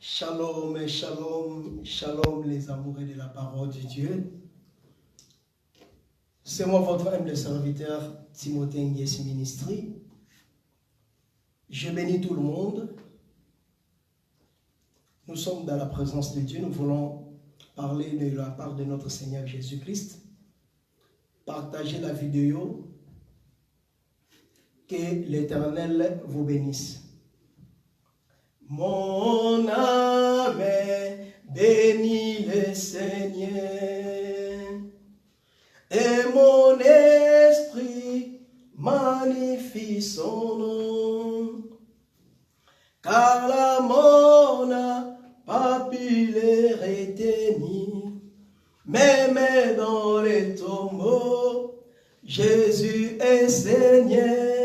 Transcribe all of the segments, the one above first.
Shalom, shalom, shalom les amoureux de la parole de Dieu. C'est moi votre humble serviteur Timothée Nguessi Ministry. Je bénis tout le monde. Nous sommes dans la présence de Dieu. Nous voulons parler de la part de notre Seigneur Jésus-Christ. Partagez la vidéo. Que l'Éternel vous bénisse. Mon âme bénit le Seigneur et mon esprit magnifie son nom, car la mort n'a pas pu les retenir, même dans les tombeaux, Jésus est Seigneur.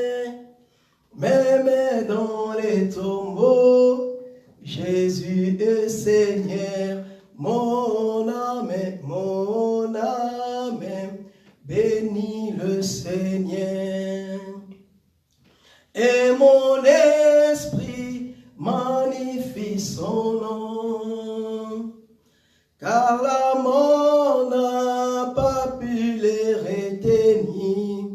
Même dans les tombeaux, Jésus est Seigneur. Mon âme, bénis le Seigneur. Et mon esprit magnifie son nom, car la mort n'a pas pu les retenir.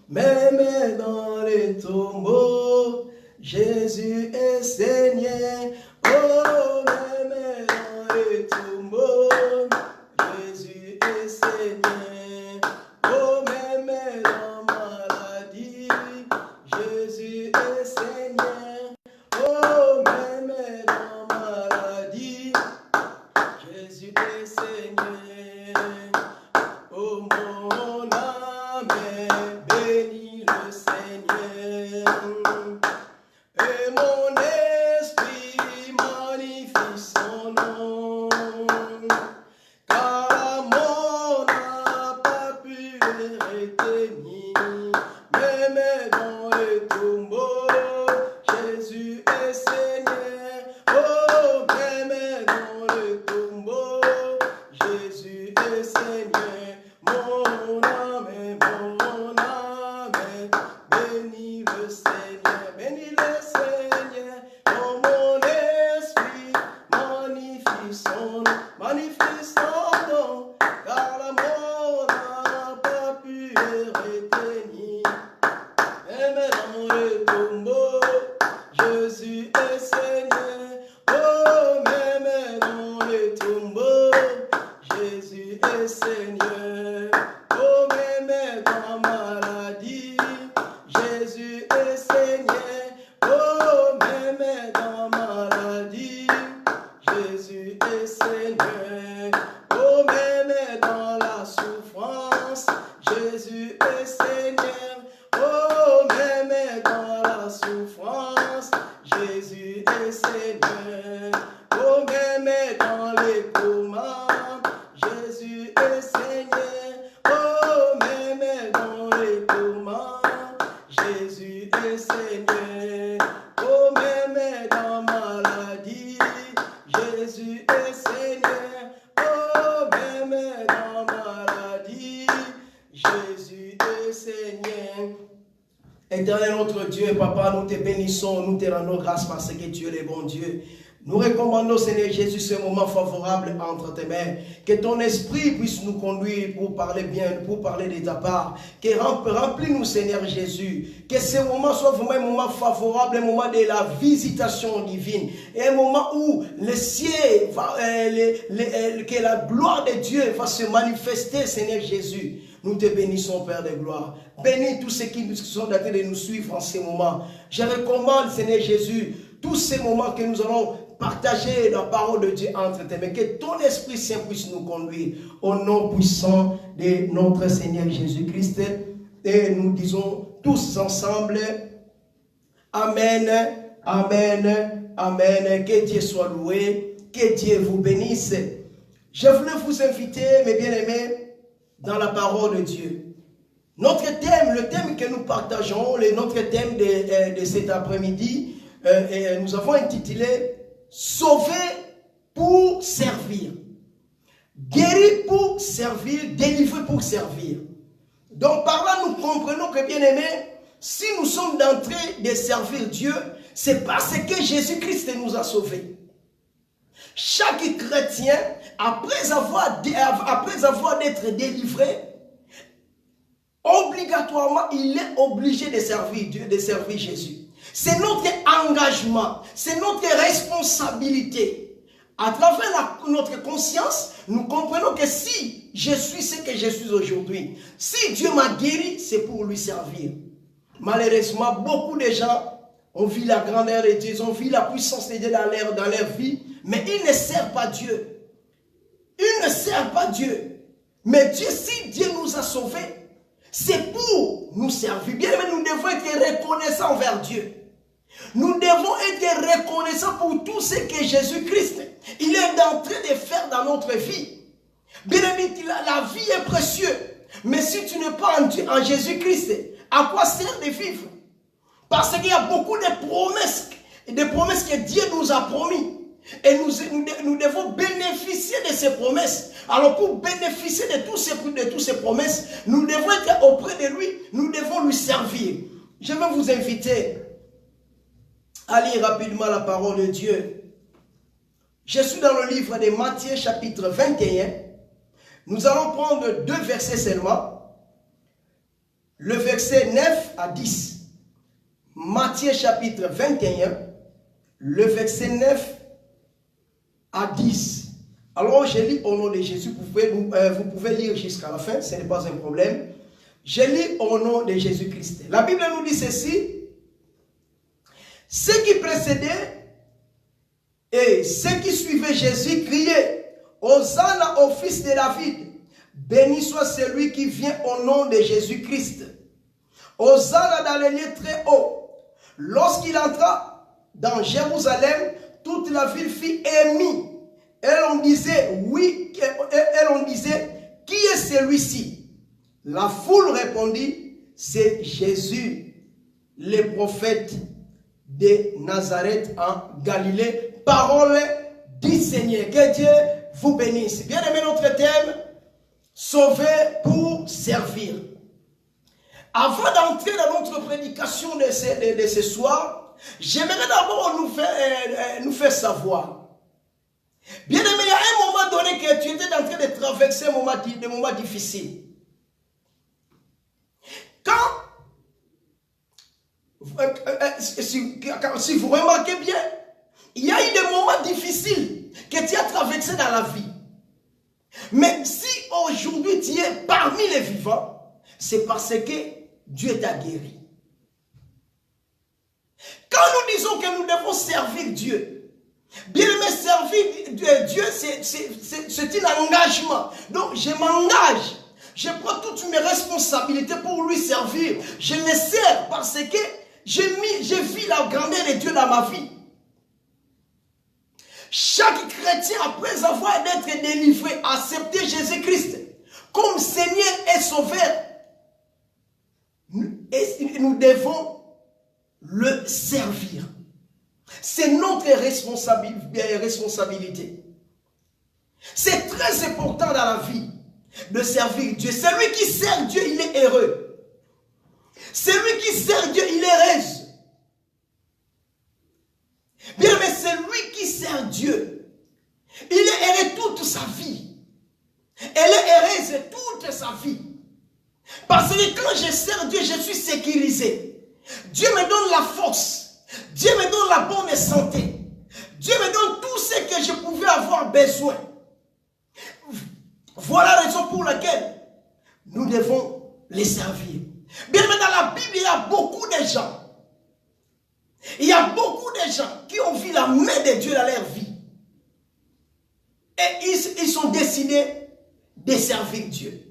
Même dans les tombeaux, Jésus est Seigneur. Oh, même dans les tombeaux, Jésus est Seigneur. Oh, même dans la maladie, Jésus est Seigneur. Oh, même dans la maladie, Jésus est Seigneur. Oh, mon âme bénis le Seigneur, et mon esprit magnifie son nom, car la mort n'a pas pu les retenir, même dans les tombeaux, Jésus est Seigneur. Oh, même dans les tombeaux, Jésus est Seigneur. Mon âme, bénis le Seigneur, bénis le Seigneur. Oh, mon esprit magnifie son nom, car la mort n'a pas pu les retenir. Même dans le tombeau, Jésus est Seigneur. Oh, même dans le tombeau, Jésus est Seigneur. Oh, même dans la maladie, Jésus est Seigneur. Oh, même dans la maladie, Jésus est Seigneur. Oh, même dans la souffrance, Jésus est Seigneur. Oh, même dans la souffrance, Jésus est Seigneur. Oh, même dans les comas, Jésus est Seigneur. Oh, même dans les comas, Jésus est Seigneur. Oh, même dans maladie, Jésus est Seigneur. Oh, même dans maladie, Jésus est Seigneur. Éternel notre Dieu et Papa, nous te bénissons, nous te rendons grâce parce que tu es le bon Dieu. Nous recommandons, Seigneur Jésus, ce moment favorable entre tes mains. Que ton esprit puisse nous conduire pour parler bien, pour parler de ta part. Que remplis-nous, Seigneur Jésus. Que ce moment soit vraiment un moment favorable, un moment de la visitation divine. Et un moment où le ciel, que la gloire de Dieu va se manifester, Seigneur Jésus. Nous te bénissons, Père de gloire. Bénis tous ceux qui sont en train de nous suivre en ces moments. Je recommande, Seigneur Jésus, tous ces moments que nous allons partager la parole de Dieu entre tes mains. Que ton Esprit Saint puisse nous conduire au nom puissant de notre Seigneur Jésus-Christ. Et nous disons tous ensemble, Amen, Amen, Amen. Que Dieu soit loué, que Dieu vous bénisse. Je voulais vous inviter, mes bien-aimés, dans la parole de Dieu. Notre thème, le thème que nous partageons, notre thème de cet après-midi, nous avons intitulé « Sauver pour servir ». Guéri pour servir, délivré pour servir. Donc par là, nous comprenons que, bien aimés, si nous sommes d'entrée de servir Dieu, c'est parce que Jésus-Christ nous a sauvés. Chaque chrétien, après avoir d'être délivré, obligatoirement, il est obligé de servir Dieu, de servir Jésus. C'est notre engagement, c'est notre responsabilité. À travers notre conscience, nous comprenons que si je suis ce que je suis aujourd'hui, si Dieu m'a guéri, c'est pour lui servir. Malheureusement, beaucoup de gens ont vu la grandeur de Dieu, ont vu la puissance de Dieu dans leur vie, mais ils ne servent pas Dieu. Ils ne servent pas Dieu. Mais Dieu, si Dieu nous a sauvés, c'est pour nous servir. Bien aimé, nous devons être reconnaissants envers Dieu. Nous devons être reconnaissants pour tout ce que Jésus-Christ, il est en train de faire dans notre vie. Bien aimé, la vie est précieuse. Mais si tu n'es pas en Jésus-Christ, à quoi sert de vivre? Parce qu'il y a beaucoup de promesses que Dieu nous a promis. Et nous devons bénéficier de ces promesses. Alors pour bénéficier de toutes ces promesses, nous devons être auprès de lui, nous devons lui servir. Je vais vous inviter à lire rapidement la parole de Dieu. Je suis dans le livre de Matthieu chapitre 21. Nous allons prendre 2 versets seulement. Le verset 9 à 10. Matthieu chapitre 21, le verset 9 à 10. Alors je lis au nom de Jésus. Vous pouvez lire jusqu'à la fin, ce n'est pas un problème. Je lis au nom de Jésus-Christ. La Bible nous dit ceci. Ceux qui précédaient et ceux qui suivaient Jésus criaient Hosanna au fils de David. Béni soit celui qui vient au nom de Jésus-Christ. Hosanna dans les lieux très hauts. Lorsqu'il entra dans Jérusalem, toute la ville fut émue. Et on disait, oui, et on disait, qui est celui-ci? La foule répondit, c'est Jésus, le prophète de Nazareth en Galilée. Parole du Seigneur. Que Dieu vous bénisse. Bien aimé, notre thème, sauver pour servir. Avant d'entrer dans notre prédication de ce soir, j'aimerais d'abord nous faire savoir. Bien aimé, il y a un moment donné que tu étais en train de traverser des moments difficiles. Si vous remarquez bien, il y a eu des moments difficiles que tu as traversés dans la vie. Mais si aujourd'hui tu es parmi les vivants, c'est parce que Dieu t'a guéri. Quand nous disons que nous devons servir Dieu, bien aimé, servir Dieu, c'est un engagement. Donc je m'engage, je prends toutes mes responsabilités pour lui servir. Je le sers parce que j'ai vu la grandeur de Dieu dans ma vie. Chaque chrétien, après avoir été délivré, accepté Jésus-Christ comme Seigneur et Sauveur, nous devons le servir. C'est notre responsabilité. C'est très important dans la vie de servir Dieu. Celui qui sert Dieu, il est heureux. Celui qui sert Dieu, il est heureux. Bien, mais celui qui sert Dieu, il est heureux toute sa vie. Elle est heureuse toute sa vie. Parce que quand je sers Dieu, je suis sécurisé. Dieu me donne la force. Dieu me donne la bonne santé. Dieu me donne tout ce que je pouvais avoir besoin. Voilà la raison pour laquelle nous devons les servir. Bien, mais dans la Bible, il y a beaucoup de gens. Il y a beaucoup de gens qui ont vu la main de Dieu dans leur vie. Et ils sont décidés de servir Dieu.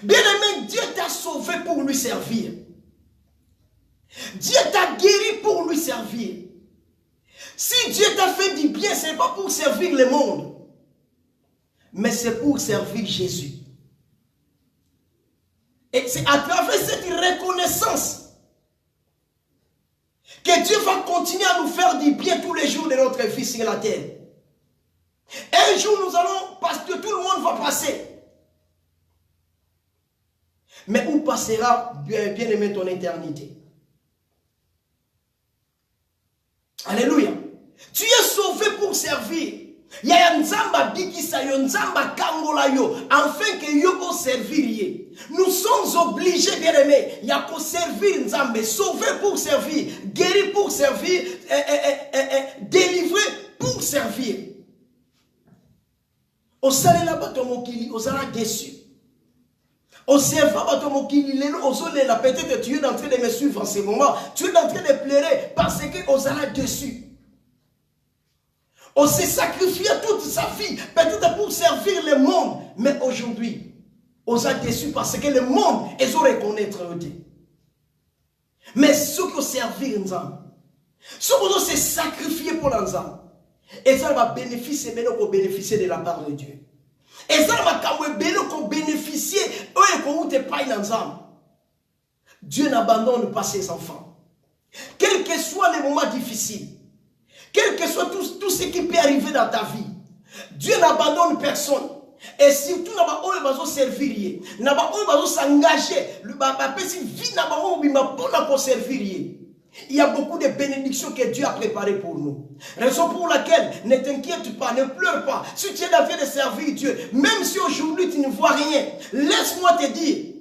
Bien aimé, Dieu t'a sauvé pour lui servir. Dieu t'a guéri pour lui servir. Si Dieu t'a fait du bien, ce n'est pas pour servir le monde, mais c'est pour servir Jésus. Et c'est à travers cette reconnaissance que Dieu va continuer à nous faire du bien tous les jours de notre vie sur la terre. Un jour nous allons, parce que tout le monde va passer. Mais où passera, bien aimé, ton éternité? Alléluia. Tu es sauvé pour servir. servir. Il y a Nzamba bikisa yo, Nzamba kangola yo, afin que yo ko servir. Nous sommes obligés, bien aimés, il y a pour servir Nzambe, sauver pour servir, guérir pour servir, délivrer pour servir. Au salé là-bas, on sera déçu. Au servant, peut-être tu es en train de me suivre en ce moment, tu es en train de pleurer parce qu'on sera déçu. On s'est sacrifié toute sa vie, peut-être pour servir le monde. Mais aujourd'hui, on s'est déçu parce que le monde, ils ont reconnaître Dieu. Mais ceux qui ont servi Nzambe, ceux qui ont se sacrifié pour Nzambe, ils ont bénéficié de la part de Dieu. Ils ont bénéficié de Nzambe. Dieu n'abandonne pas ses enfants. Quels que soient les moments difficiles, quel que soit tout ce qui peut arriver dans ta vie, Dieu n'abandonne personne. Et surtout, il va servir. Il va s'engager. Il y a beaucoup de bénédictions que Dieu a préparées pour nous. Raison pour laquelle, ne t'inquiète pas, ne pleure pas. Si tu es en train de servir Dieu, même si aujourd'hui tu ne vois rien, laisse-moi te dire,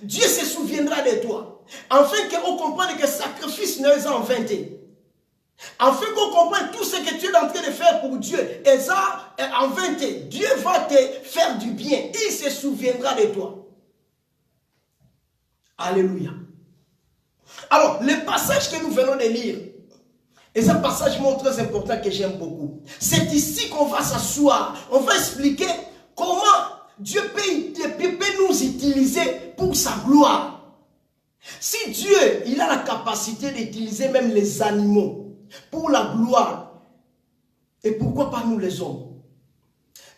Dieu se souviendra de toi. Afin qu'on comprenne que le sacrifice n'est pas en vain. Afin qu'on comprenne tout ce que tu es en train de faire pour Dieu, et ça, en vain, Dieu va te faire du bien. Il se souviendra de toi. Alléluia. Alors, le passage que nous venons de lire, et c'est un passage très important que j'aime beaucoup. C'est ici qu'on va s'asseoir. On va expliquer comment Dieu peut nous utiliser pour sa gloire. Si Dieu, il a la capacité d'utiliser même les animaux pour la gloire, et pourquoi pas nous les hommes?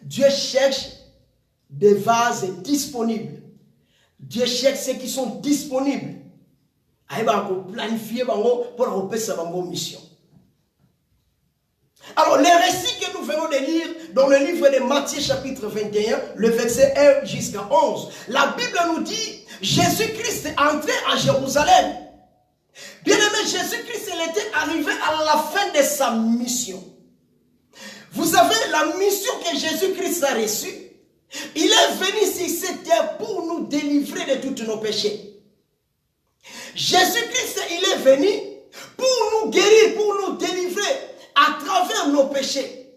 Dieu cherche des vases disponibles. Dieu cherche ceux qui sont disponibles. Il va planifier pour faire sa mission. Alors, les récits que nous venons de lire dans le livre de Matthieu chapitre 21, le verset 1 jusqu'à 11, la Bible nous dit, Jésus-Christ est entré à Jérusalem. Bien aimé, Jésus-Christ, il était arrivé à la fin de sa mission. Vous savez, la mission que Jésus-Christ a reçue, il est venu sur cette terre pour nous délivrer de tous nos péchés. Jésus-Christ, il est venu pour nous guérir, pour nous délivrer à travers nos péchés.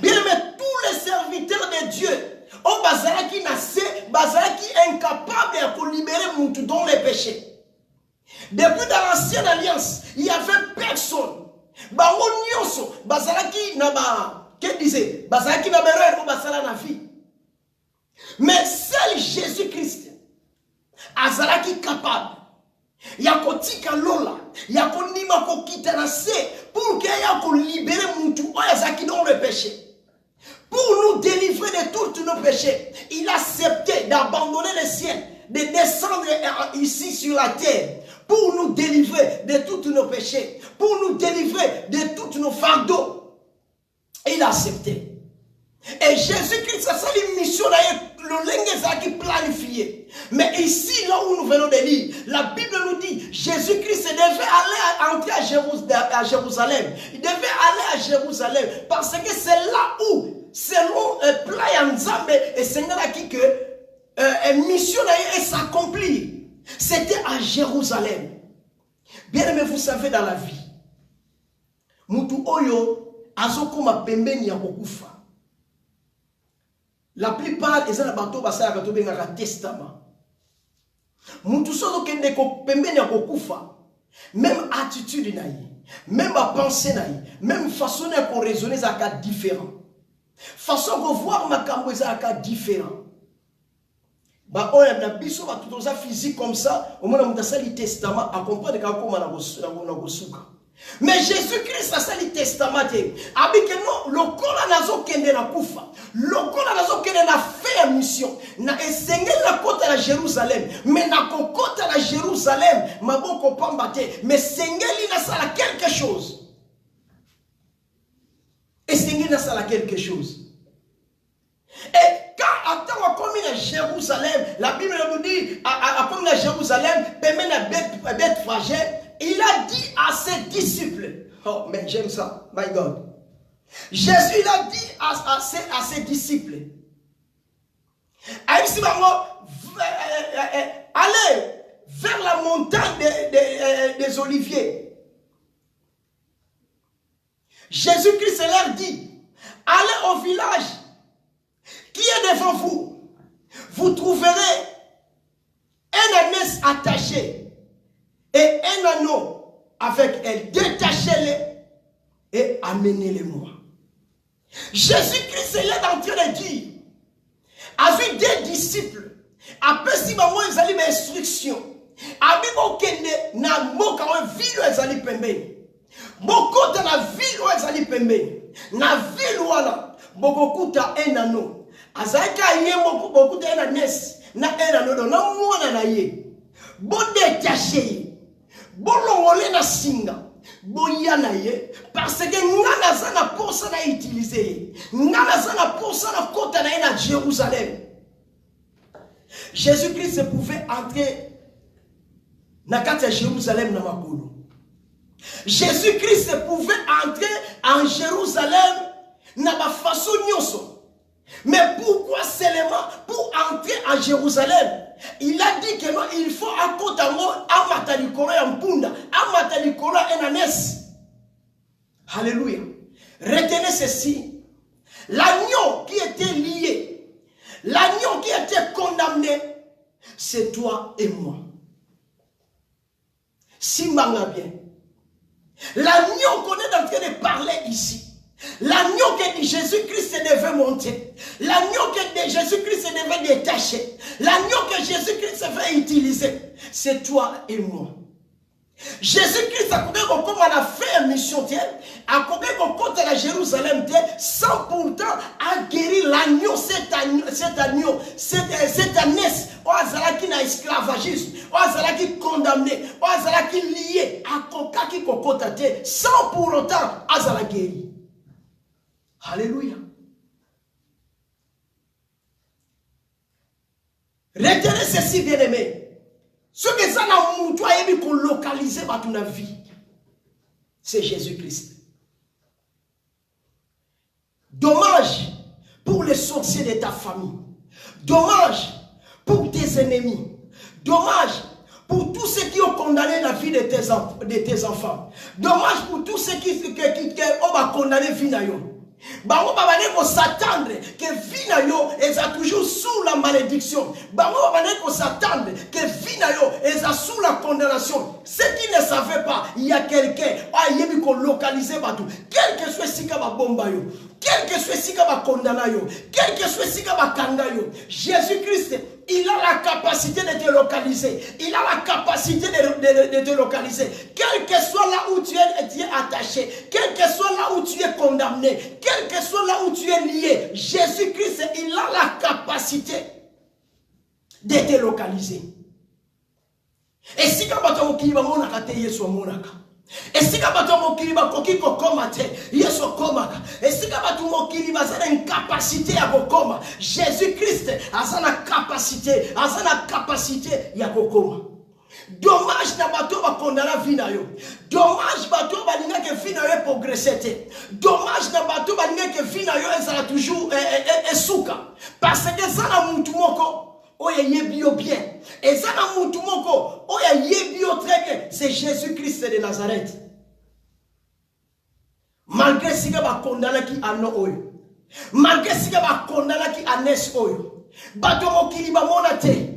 Bien aimé, tous les serviteurs de Dieu, on bazaraki nassé, bazaraki incapable de libérer nous dans les péchés. Depuis dans l'ancienne alliance, il n'y avait personne. Bango nyonso, bazaraki naba, qu'est-ce disait? Bazaraki naba erreur, bazala na vie. Mais seul Jésus-Christ, azaraki capable. Yakotika lola, yakonima ko kitanase, pour qu'il y ait libérer moutou, oyazaki dans le péché. Pour nous délivrer de tous nos péchés, il a accepté d'abandonner le ciel, de descendre ici sur la terre, pour nous délivrer de tous nos péchés, pour nous délivrer de tous nos fardeaux. Il a accepté. Et Jésus-Christ, ça c'est une mission qui planifiée. Mais ici, là où nous venons de lire, la Bible nous dit, Jésus-Christ devait aller entrer à Jérusalem. Il devait aller à Jérusalem parce que c'est là où, selon plan Nzambe et Seigneur qui que une mission s'accomplit. C'était à Jérusalem. Bien aimé, vous savez, dans la vie, Mutu Oyo, Azokuma Pembeni Yakokufa. La plupart des bateaux basaya katobengaka testament. Mutu sozo kende ko pembeni yakokufa. Même attitude naïe, même pensée naïe, même façon de raisonner zaka différent. Façon de voir makambo zaka différent. Ba oya na biso ba tutoza physique comme ça, au moins on a sali testament à comprendre ka koma na gosuka. Mais Jésus-Christ a sali testament te. Abike no lokola nazo kende na kufa. Lokola nazo kende na faire mission. Na esengeli na kota na Jérusalem. Mais na kokota na Jérusalem, maboko pamba te. Mais sengeli na sala quelque chose. Esengeli na sala quelque chose. Et quand attends comme à Jérusalem, la Bible nous dit comme à Jérusalem, permet la bête fragile. Il a dit à ses disciples, oh mais j'aime ça, my God. Jésus l'a dit à ses disciples. Allez vers la montagne des Oliviers. Jésus-Christ leur dit, allez au village qui est devant vous. Vous trouverez un ânesse attaché et un anneau avec elle. Détachez-les et amenez-les-moi. Jésus-Christ est là en train de dire, avec des disciples, après si maman ils allaient m'instruction, avec mon kende na moka on ville ils allaient pembeni, beaucoup dans la ville où ils allaient pembeni, na ville où là, beaucoup ta un anneau, azaka yé beaucoup de un ânesse, na un anneau na mwana na yé, bon détaché, bon longolé na singa. Boyana ye parce que ngana zana pour ça na utiliser ngana zana pour ça na kota na Jérusalem. Jésus-Christ pouvait entrer na kati ya Jérusalem na makolo. Jésus-Christ pouvait entrer en Jérusalem na ba façon nyoso. Mais pourquoi seulement pour entrer en Jérusalem? Il a dit que non, il faut à côté à Matalikoro et Mpunda, à Matalikoro et Nanes. Alléluia. Retenez ceci. L'agneau qui était lié, l'agneau qui était condamné, c'est toi et moi. Si manga bien. L'agneau qu'on est en train de parler ici. L'agneau que Jésus-Christ devait monter. L'agneau que Jésus-Christ devait détacher. L'agneau que Jésus-Christ devait utiliser. C'est toi et moi. Jésus-Christ a coupé comme on a fait une mission, a coupé comme côté de Jérusalem, sans pourtant à guérir l'agneau, cet agneau, cette ânesse, qui n'a esclavagisme, qui condamné, qui lié, à coca qui cocotate, sans pour autant à guérir. Alléluia. Retenez ceci, bien-aimé. Ce que ça n'a pas pour localiser dans ta vie, c'est Jésus-Christ. Dommage pour les sorciers de ta famille. Dommage pour tes ennemis. Dommage pour tous ceux qui ont condamné la vie de tes enfants. Dommage pour tous ceux qui ont condamné la vie de Bango babane ko s'attendre que vie na yo est toujours sous la malédiction. Bango babane ko s'attendre que vie na yo est sous la condamnation. Ceux qui ne savaient pas, il y a quelqu'un qui a localisé batou. Quel que soit sika ba bomba yo, quel que soit sika ba condamna yo, quel que soit sika ba kanga yo, Jésus-Christ, il a la capacité de te localiser. Il a la capacité de te localiser. Quel que soit là où tu es attaché, quel que soit là où tu es condamné, quel que soit là où tu es lié, Jésus-Christ, il a la capacité de te localiser. Et si tu as et si tu as une capacité à kokoma, Jésus-Christ a une capacité, à kokoma. Dommage na bato ba kondana vina yo. Dommage bato ba linga ke vina yo progresser. Dommage na bato ba linga ke vina yo ezala toujours esuka. Parce que ça na muntu moko oya yebio bien. Et ça na muntu moko oya yebio très bien. C'est Jésus-Christ de Nazareth. Malgré si ba kondana ki ano oyo. Malgré si ba kondana ki anes oyo. Bato mokili ba monate.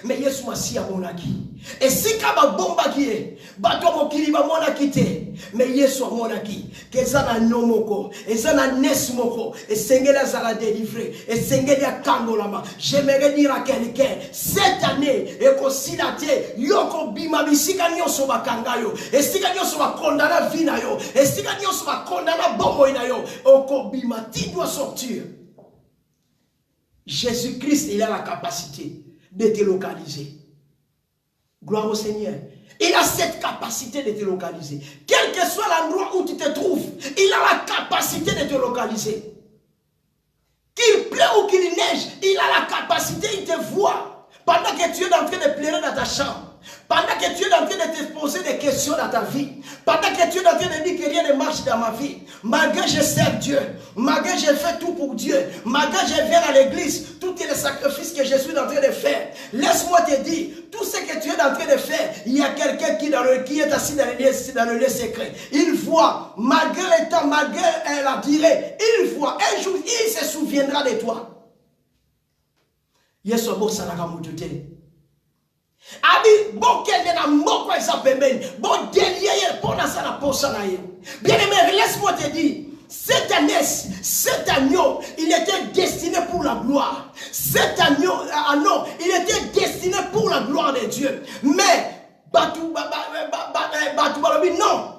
Mais Yesu Masiya monaki. Et si kaba bomba qui est, bato mokili ba monaki te. Mais Yesu monaki. Que ça na nomoko, et ça na nesmoko, et sengela za la délivrer, et sengela kangolama. J'aimerais dire à quelqu'un, cette année, et kosilate, yoko bima bisika nyoso bakangayo, et sika nyoso bakondana vinayo, et sika nyoso bakondana bombo inayo, oko bima, tu dois sortir. Jésus-Christ, il a la capacité de te localiser. Gloire au Seigneur. Il a cette capacité de te localiser. Quel que soit l'endroit où tu te trouves, il a la capacité de te localiser. Qu'il pleut ou qu'il neige, il a la capacité, il te voit. Pendant que tu es en train de pleurer dans ta chambre, Pendant que tu es en train de te poser des questions dans ta vie, pendant que tu es en train de dire que rien ne marche dans ma vie, malgré que je sers Dieu, malgré que je fais tout pour Dieu, malgré que je viens à l'église, tous les sacrifices que je suis en train de faire, laisse-moi te dire, tout ce que tu es en train de faire, il y a quelqu'un qui est assis dans le lieu secret. Il voit, malgré le temps, malgré la durée, il voit, un jour, il se souviendra de toi. Yeso bo salaka mututele. Abi bon kende na moko eza pembeni bon délier pour na sana posa na ye. Bien aimé, laisse-moi te dire, cet ânesse, cet agneau, il était destiné pour la gloire. Cet agneau, il était destiné pour la gloire de Dieu. Mais non.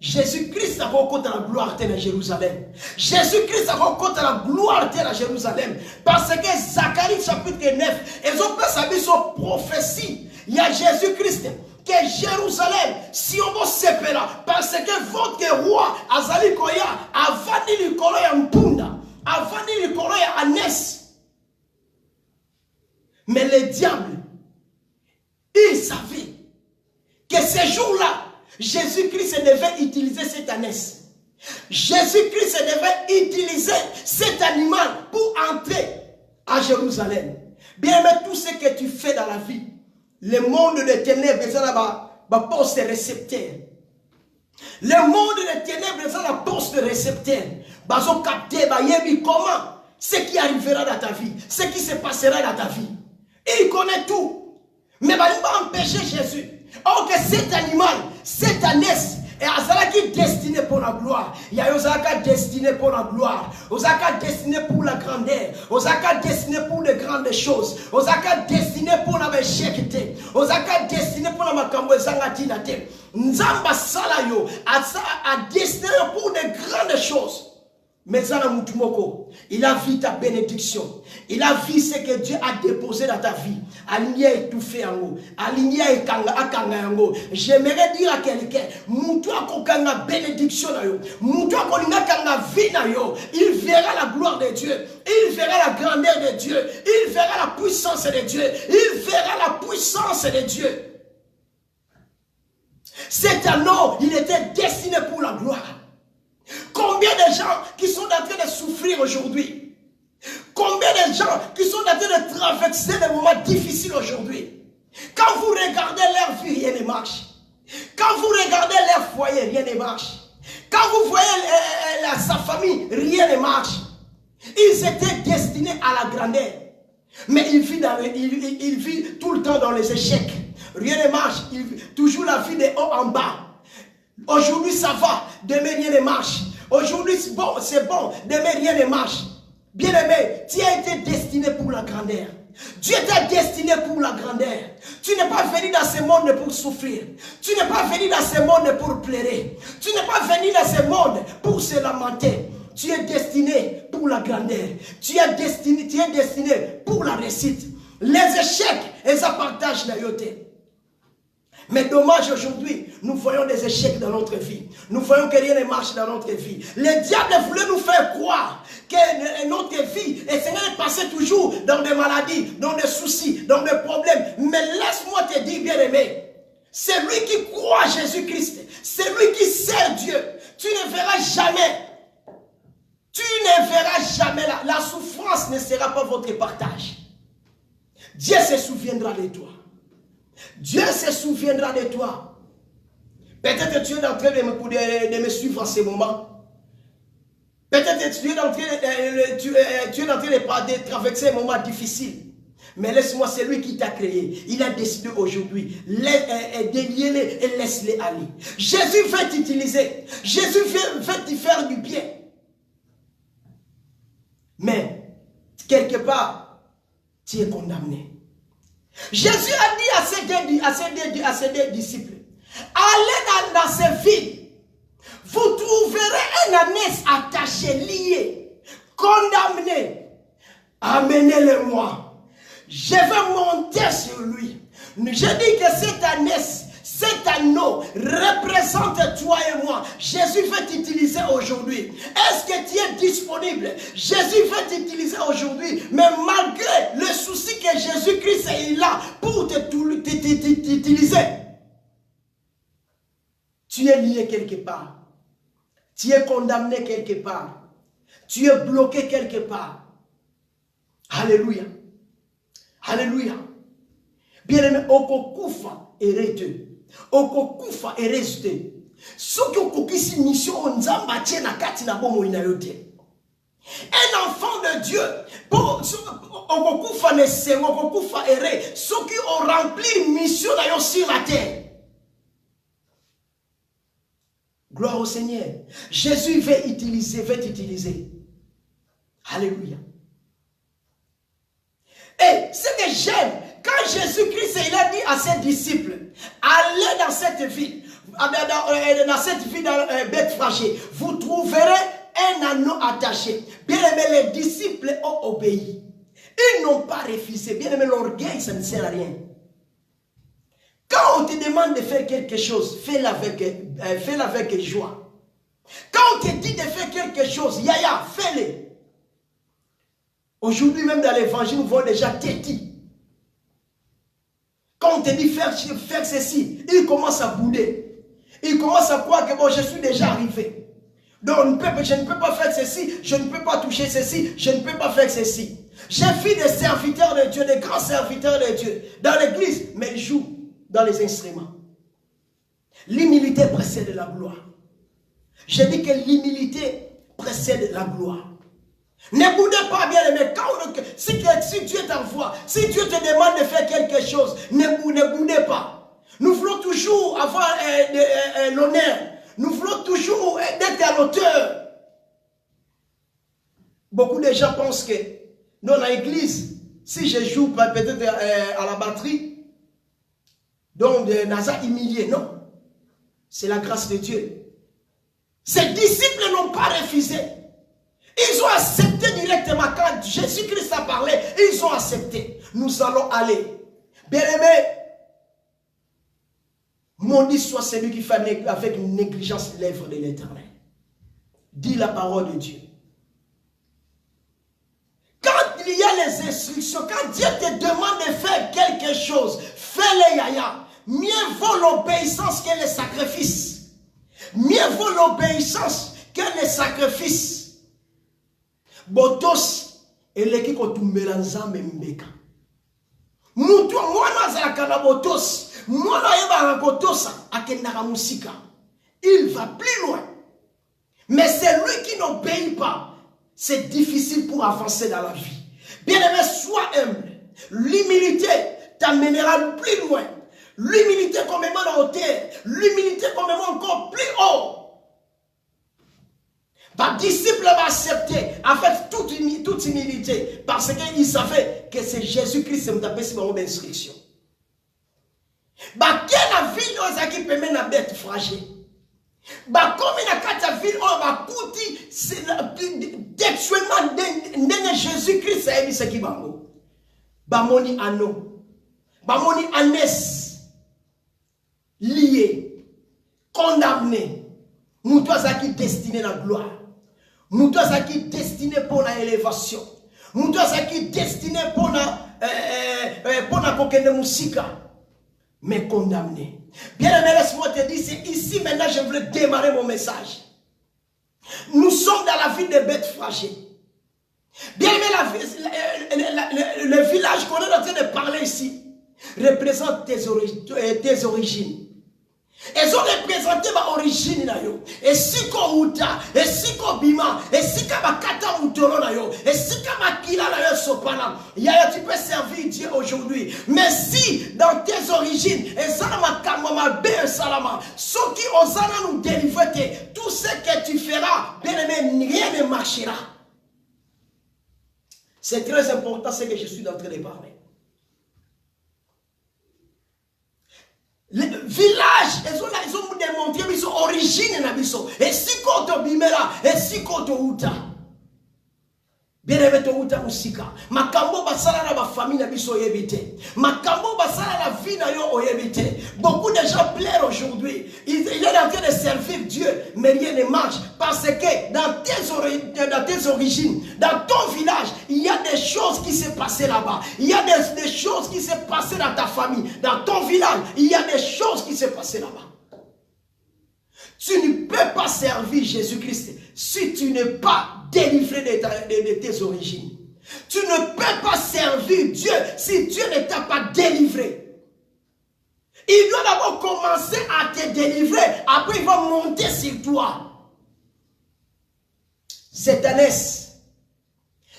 Jésus-Christ a rencontré la gloire à Jérusalem. Jésus-Christ a rencontré la gloire à Jérusalem. Parce que Zacharie chapitre 9, ils ont fait sa vie sur prophétie. Il y a Jésus-Christ que Jérusalem, si on va séparer, parce que votre roi, Azali Koya, a vani le Koroya Mpunda, a vani le Koroya Anes. Mais le diable, il savait que ce jour-là, Jésus-Christ devait utiliser cette ânesse. Jésus-Christ devait utiliser cet animal pour entrer à Jérusalem. Bien aimé, tout ce que tu fais dans la vie, le monde des ténèbres, c'est la poste récepteur. Le monde des ténèbres, c'est la poste récepteur. Bazo capter, comment ce qui arrivera dans ta vie, ce qui se passera dans ta vie. Il connaît tout. Mais il va empêcher Jésus. Or que cet animal, cette ânesse, et à qui est destiné pour la gloire. Il y a Osaka destiné pour la gloire. Osaka destiné pour la grandeur. Osaka destiné pour les grandes choses. Osaka destiné pour la méchecité. Osaka destiné pour la makambo zangatinate. Nzamba salayo a destiné pour de grandes choses. Mais il a vu ta bénédiction. Il a vu ce que Dieu a déposé dans ta vie. Aligné et tout fait en haut. Aligné et kanga en haut. J'aimerais dire à quelqu'un, Moutoua kokanga bénédiction na yo. Moutoua kolinga kanga vie na yo. Il verra la gloire de Dieu. Il verra la grandeur de Dieu. Il verra la puissance de Dieu. Il verra la puissance de Dieu. Cet anneau, il était destiné pour la gloire. Combien de gens qui sont en train de souffrir aujourd'hui? Combien de gens qui sont en train de traverser des moments difficiles aujourd'hui? Quand vous regardez leur vie, rien ne marche. Quand vous regardez leur foyer, rien ne marche. Quand vous voyez sa famille, rien ne marche. Ils étaient destinés à la grandeur. Mais ils vivent tout le temps dans les échecs. Rien ne marche. Ils vivent toujours la vie de haut en bas. Aujourd'hui ça va, demain rien ne marche. Aujourd'hui c'est bon, demain rien ne marche. Bien aimé, tu as été destiné pour la grandeur. Dieu t'a destiné pour la grandeur. Tu n'es pas venu dans ce monde pour souffrir. Tu n'es pas venu dans ce monde pour pleurer. Tu n'es pas venu dans ce monde pour se lamenter. Tu es destiné pour la grandeur. Tu es destiné pour la réussite. Les échecs, ils partagent la yoté. Mais dommage aujourd'hui, nous voyons des échecs dans notre vie. Nous voyons que rien ne marche dans notre vie. Le diable voulait nous faire croire que notre vie est passée toujours dans des maladies, dans des soucis, dans des problèmes. Mais laisse-moi te dire, bien aimé, c'est lui qui croit Jésus-Christ, c'est lui qui sert Dieu. Tu ne verras jamais la souffrance ne sera pas votre partage. Dieu se souviendra de toi. Dieu se souviendra de toi. Peut-être que tu es en train de me suivre en ce moment. Peut-être que tu es en train de traverser un moment difficile. Mais laisse-moi, c'est lui qui t'a créé. Il a décidé aujourd'hui. Déliez-les et laisse-les aller. Jésus veut t'utiliser. Jésus veut te faire du bien. Mais, quelque part, tu es condamné. Jésus a dit à ses deux disciples, allez dans ces villes, vous trouverez un ânesse attaché, lié, condamné, amenez-le-moi. Je vais monter sur lui. Je dis que cette ânesse, ce cet anneau représente toi et moi. Jésus veut t'utiliser aujourd'hui. Est-ce que tu es disponible? Jésus veut t'utiliser aujourd'hui, mais malgré le souci que Jésus-Christ est là pour t'utiliser, tu es lié quelque part. Tu es condamné quelque part. Tu es bloqué quelque part. Alléluia. Alléluia. Bien-aimé, okokufa erete. Okokufa ereste. Soki okokisi mission nzamba tie na kati na bomo ina yote. Un enfant de Dieu, okokufa nese, okokufa ere. Soki on remplit mission na yo sur la terre. Gloire au Seigneur. Jésus veut t'utiliser. Alléluia. Et ce que j'aime, quand Jésus-Christ il a dit à ses disciples, allez dans cette ville, dans Bethphagée, vous trouverez un anneau attaché. Bien aimé, les disciples ont obéi. Ils n'ont pas refusé. Bien aimé, l'orgueil, ça ne sert à rien. Quand on te demande de faire quelque chose, fais-le avec joie. Quand on te dit de faire quelque chose, yaya, fais-le. Aujourd'hui même dans l'évangile, nous voyons déjà têtis. Quand on te dit faire ceci, il commence à bouder. Il commence à croire que bon, je suis déjà arrivé. Donc je ne peux pas faire ceci, je ne peux pas toucher ceci, je ne peux pas faire ceci. J'ai vu des serviteurs de Dieu, des grands serviteurs de Dieu dans l'église, mais ils jouent dans les instruments. L'humilité précède la gloire. Je dis que l'humilité précède la gloire. Ne boudez pas, bien aimé. Si Dieu t'envoie, si Dieu te demande de faire quelque chose, ne boudez pas. Nous voulons toujours avoir l'honneur. Nous voulons toujours être à l'auteur. Beaucoup de gens pensent que dans l'église, si je joue peut-être à la batterie, donc Nazar humilié, non. C'est la grâce de Dieu. Ces disciples n'ont pas refusé. Ils ont accepté directement. Quand Jésus-Christ a parlé, ils ont accepté. Nous allons aller. Bien-aimé, maudit soit celui qui fait avec négligence l'œuvre de l'Éternel. Dis la parole de Dieu. Quand il y a les instructions, quand Dieu te demande de faire quelque chose, fais-le, yaya. Mieux vaut l'obéissance que le sacrifice. Mieux vaut l'obéissance que le sacrifice. Botos eleki kotumbela nzambe mbeka. Mutu mwana azalaka na botos, mwana yeba kotosa akendaka musika. Il va plus loin. Mais c'est lui qui n'obéit pas. C'est difficile pour avancer dans la vie. Bien-aimé, sois humble. L'humilité t'amènera plus loin. L'humilité qu'on me met en hauteur. L'humilité qu'on me met encore plus haut. Les disciples vont accepter avec toute humilité parce qu'ils savaient que c'est Jésus-Christ qui a fait une instruction. Quelle ville qui peut mener à Bethphagée? Comme la ville, on va coûter textuellement Jésus-Christ a mis ce qui va. Bamoni anneau, bamoni anès, lié, condamné. Nous qui destiné la gloire. Nous qui destiné pour l'élévation. Nous qui destiné pour la coquine musique. Mais condamné. Bien aimé, laisse-moi te dire, c'est ici maintenant je voulais démarrer mon message. Nous sommes dans la ville de Bethphagée. Bien aimé, le village qu'on est en train de parler ici représente tes origines. Elles ont représenté ma origine. Et si ko uta, et si ko bima, et si ka bakata mutoro na yo, et si ka makila na yo sopana, tu peux servir Dieu aujourd'hui. Mais si dans tes origines, et salama kamama be salama, ceux qui osana nous délivrer, tout ce que tu feras, bien aimé, rien ne marchera. C'est très important ce que je suis en train de parler. Les villages, ils ont démontré qu'ils sont origines. Et si qu'on te bimera, et si qu'on te outa. Bien-aimé touta musika. Makambo basala na ba famille na biso yebite. Makambo basala na vie na yo oyebite. Beaucoup de gens pleurent aujourd'hui. Il est en train de servir Dieu, mais rien ne marche. Parce que dans tes origines, dans ton village, il y a des choses qui se passaient là-bas. Il y a des choses qui se passaient dans ta famille. Dans ton village, il y a des choses qui se passaient là-bas. Tu ne peux pas servir Jésus-Christ si tu n'es pas délivré de tes origines. Tu ne peux pas servir Dieu si Dieu ne t'a pas délivré. Il doit d'abord commencer à te délivrer. Après, il va monter sur toi. Satanas,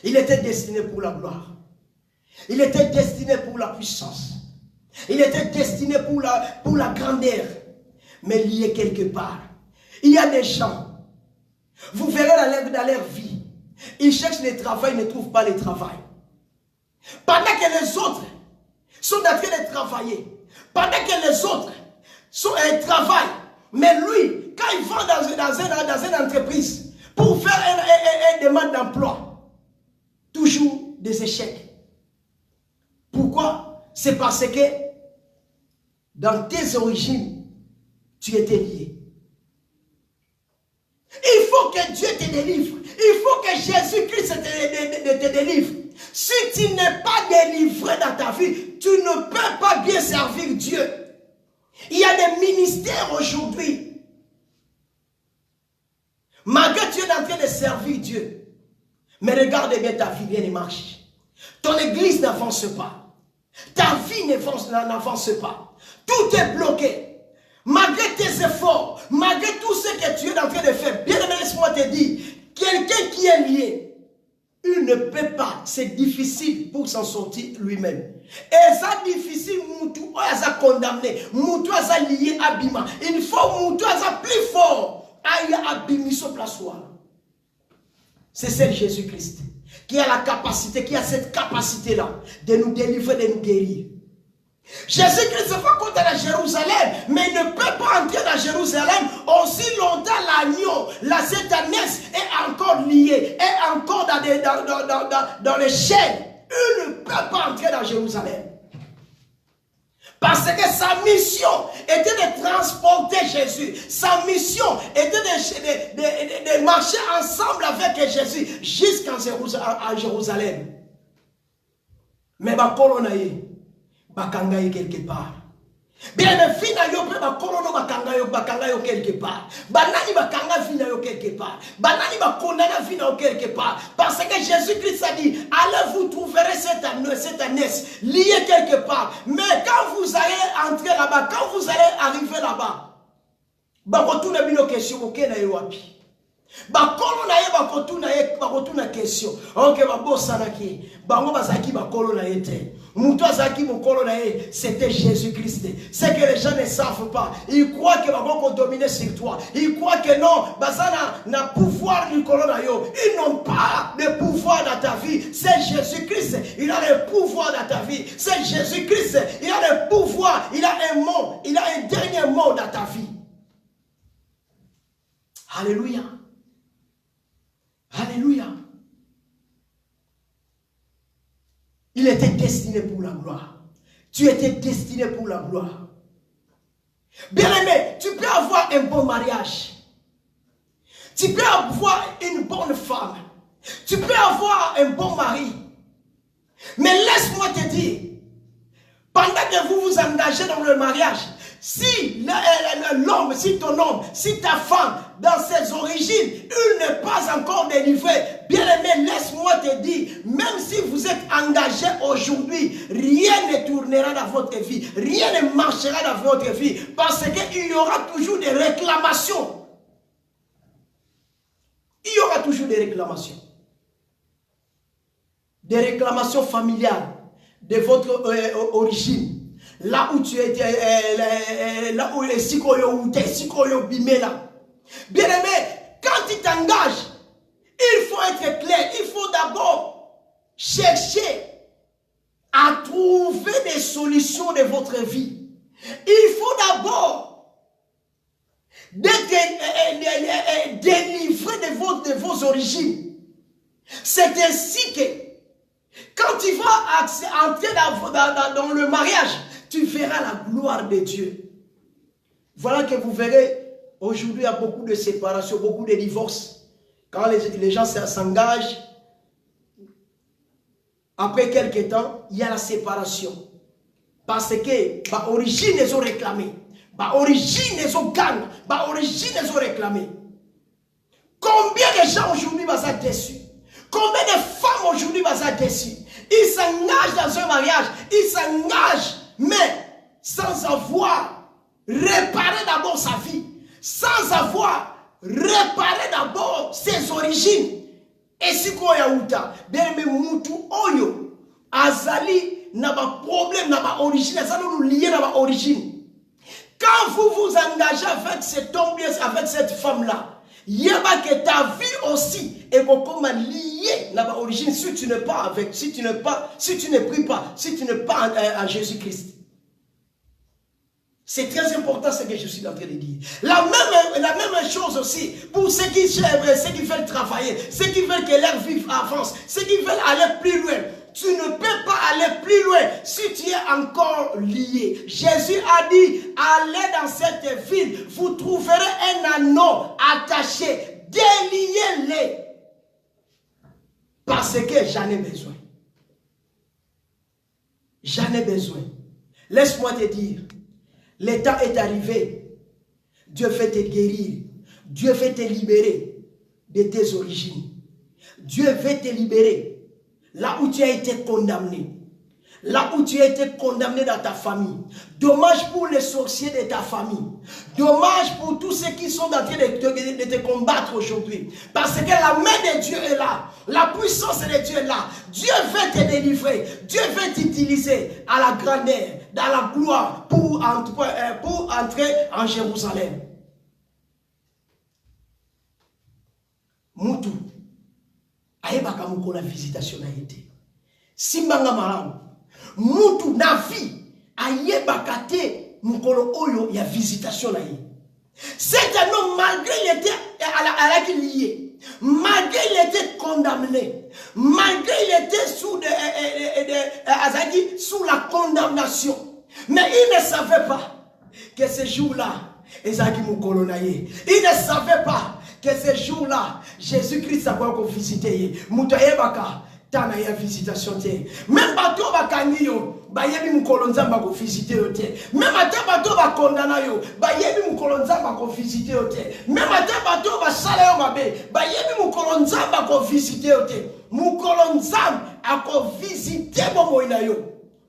il était destiné pour la gloire. Il était destiné pour la puissance. Il était destiné pour la grandeur. Mais lié quelque part. Il y a des gens, vous verrez dans leur vie, ils cherchent le travail, ils ne trouvent pas le travail. Pendant que les autres sont en train de travailler, pendant que les autres travaillent, mais lui, quand il va dans une entreprise pour faire une demande d'emploi, toujours des échecs. Pourquoi? C'est parce que dans tes origines, tu étais lié. Il faut que Dieu te délivre. Il faut que Jésus-Christ te délivre. Si tu n'es pas délivré dans ta vie, tu ne peux pas bien servir Dieu. Il y a des ministères aujourd'hui. Malgré tu es en train de servir Dieu. Mais regarde bien ta vie, bien ne marche. Ton église n'avance pas. Ta vie n'avance pas. Tout est bloqué. Malgré tes efforts, malgré tout ce que tu es en train de faire, bien aimé, laisse-moi te dire, quelqu'un qui est lié, il ne peut pas, c'est difficile pour s'en sortir lui-même. Et c'est difficile, Moutou a condamné, Moutou a lié Abima. Il faut Moutou a plus fort, aïe Abimiso plaçoir. C'est celle Jésus-Christ qui a la capacité, qui a cette capacité-là de nous délivrer, de nous guérir. Jésus-Christ va contre la Jérusalem, mais il ne peut pas entrer dans Jérusalem aussi longtemps l'agneau, la Satanès est encore liée, est encore dans les chaînes. Il ne peut pas entrer dans Jérusalem. Parce que sa mission était de transporter Jésus. Sa mission était de marcher ensemble avec Jésus jusqu'à Jérusalem. Mais ma colonaïe, bakangaye quelque part. Bien le fina yo pe bakolono bakangayo quelque part. Banani bakanga fina yo quelque part. Banani bakondana fina yo quelque part. Parce que Jésus-Christ a dit, allez vous trouverez cette ânesse liée quelque part. Mais quand vous allez entrer là-bas, quand vous allez arriver là-bas, bakotuna bino question okena yo wapi. Bakolo na ye bakotuna question. Ok babosana ki bango bazaki bakolo na ye te. Moutouazaki mokolo na ye, c'était Jésus-Christ. C'est que les gens ne savent pas. Ils croient que bakoko dominer sur toi. Ils croient que non, bazana na pouvoir du colonna yo. Ils n'ont pas de pouvoir dans ta vie. C'est Jésus-Christ. Il a le pouvoir dans ta vie. C'est Jésus-Christ. Il a le pouvoir. Il a un mot. Il a un dernier mot dans ta vie. Alléluia. Alléluia. Il était destiné pour la gloire. Tu étais destiné pour la gloire. Bien-aimé, tu peux avoir un bon mariage. Tu peux avoir une bonne femme. Tu peux avoir un bon mari. Mais laisse-moi te dire, pendant que vous vous engagez dans le mariage, si l'homme, si ton homme, si ta femme, dans ses origines, il n'est pas encore délivré, bien-aimé, laisse-moi te dire, même si vous êtes engagé aujourd'hui, rien ne tournera dans votre vie, rien ne marchera dans votre vie, parce qu'il y aura toujours des réclamations. Il y aura toujours des réclamations. Des réclamations familiales de votre origine. Là où tu étais, là où les sikoyo bimela. Bien-aimé, quand tu t'engages, il faut être clair. Il faut d'abord chercher à trouver des solutions de votre vie. Il faut d'abord d'être délivré de vos origines. C'est ainsi que quand tu vas entrer dans le mariage, tu verras la gloire de Dieu. Voilà que vous verrez, aujourd'hui il y a beaucoup de séparations, beaucoup de divorces. Quand les gens s'engagent, après quelques temps, il y a la séparation. Parce que l'origine les ont réclamé. L'origine les ont gagné. L'origine les ont réclamé. Combien de gens aujourd'hui vont être déçus? Combien de femmes aujourd'hui vont être déçues? Ils s'engagent dans un mariage. Ils s'engagent, mais sans avoir réparé d'abord sa vie. Sans avoir réparé d'abord ses origines. Et si quoi yaouta, bien mais mutu oyo azali n'a pas problème, n'a pas origine, azali lié n'a pas origine. Quand vous vous engagez avec cet homme, avec cette femme-là, yeba que ta vie aussi est comme liée n'a pas origine si tu n'es pas avec, si tu ne pries pas, si tu n'es pas en Jésus-Christ. C'est très important ce que je suis en train de dire. La même chose aussi pour ceux qui veulent travailler, ceux qui veulent que leur vie avance, ceux qui veulent aller plus loin. Tu ne peux pas aller plus loin si tu es encore lié. Jésus a dit, allez dans cette ville, vous trouverez un anneau attaché, déliez-les. Parce que j'en ai besoin. J'en ai besoin. Laisse-moi te dire. Le temps est arrivé. Dieu veut te guérir. Dieu veut te libérer de tes origines. Dieu veut te libérer là où tu as été condamné. Là où tu as été condamné dans ta famille. Dommage pour les sorciers de ta famille. Dommage pour tous ceux qui sont en train de te combattre aujourd'hui. Parce que la main de Dieu est là. La puissance de Dieu est là. Dieu veut te délivrer. Dieu veut t'utiliser à la grandeur, dans la gloire pour entrer en Jérusalem. Moutou. Aïbaka mouko la visitation a été. Simbanga malamu. Moutou na vie ayebaka te mukolo oyo ya visitation na ye. C'est un homme, malgré il était à la lié, malgré il était condamné, malgré il était sous la condamnation, mais il ne savait pas que ce jour-là, Ezaki mukolo na ye. Il ne savait pas que ce jour-là, Jésus-Christ a encore visité. Moutou ayebaka. Tana ya visitation te. Même bato bakangi yo, bayebi mukolo nzamba ko visiter yo te. Même ata bato ba kondana yo, bayebi mukolo nzamba ko visiter yo te. Même ata bato ba sala yo mabe, bayebi mukolo nzamba ko visiter yo te. Mukolo nzamba ako visiter bomo ina yo.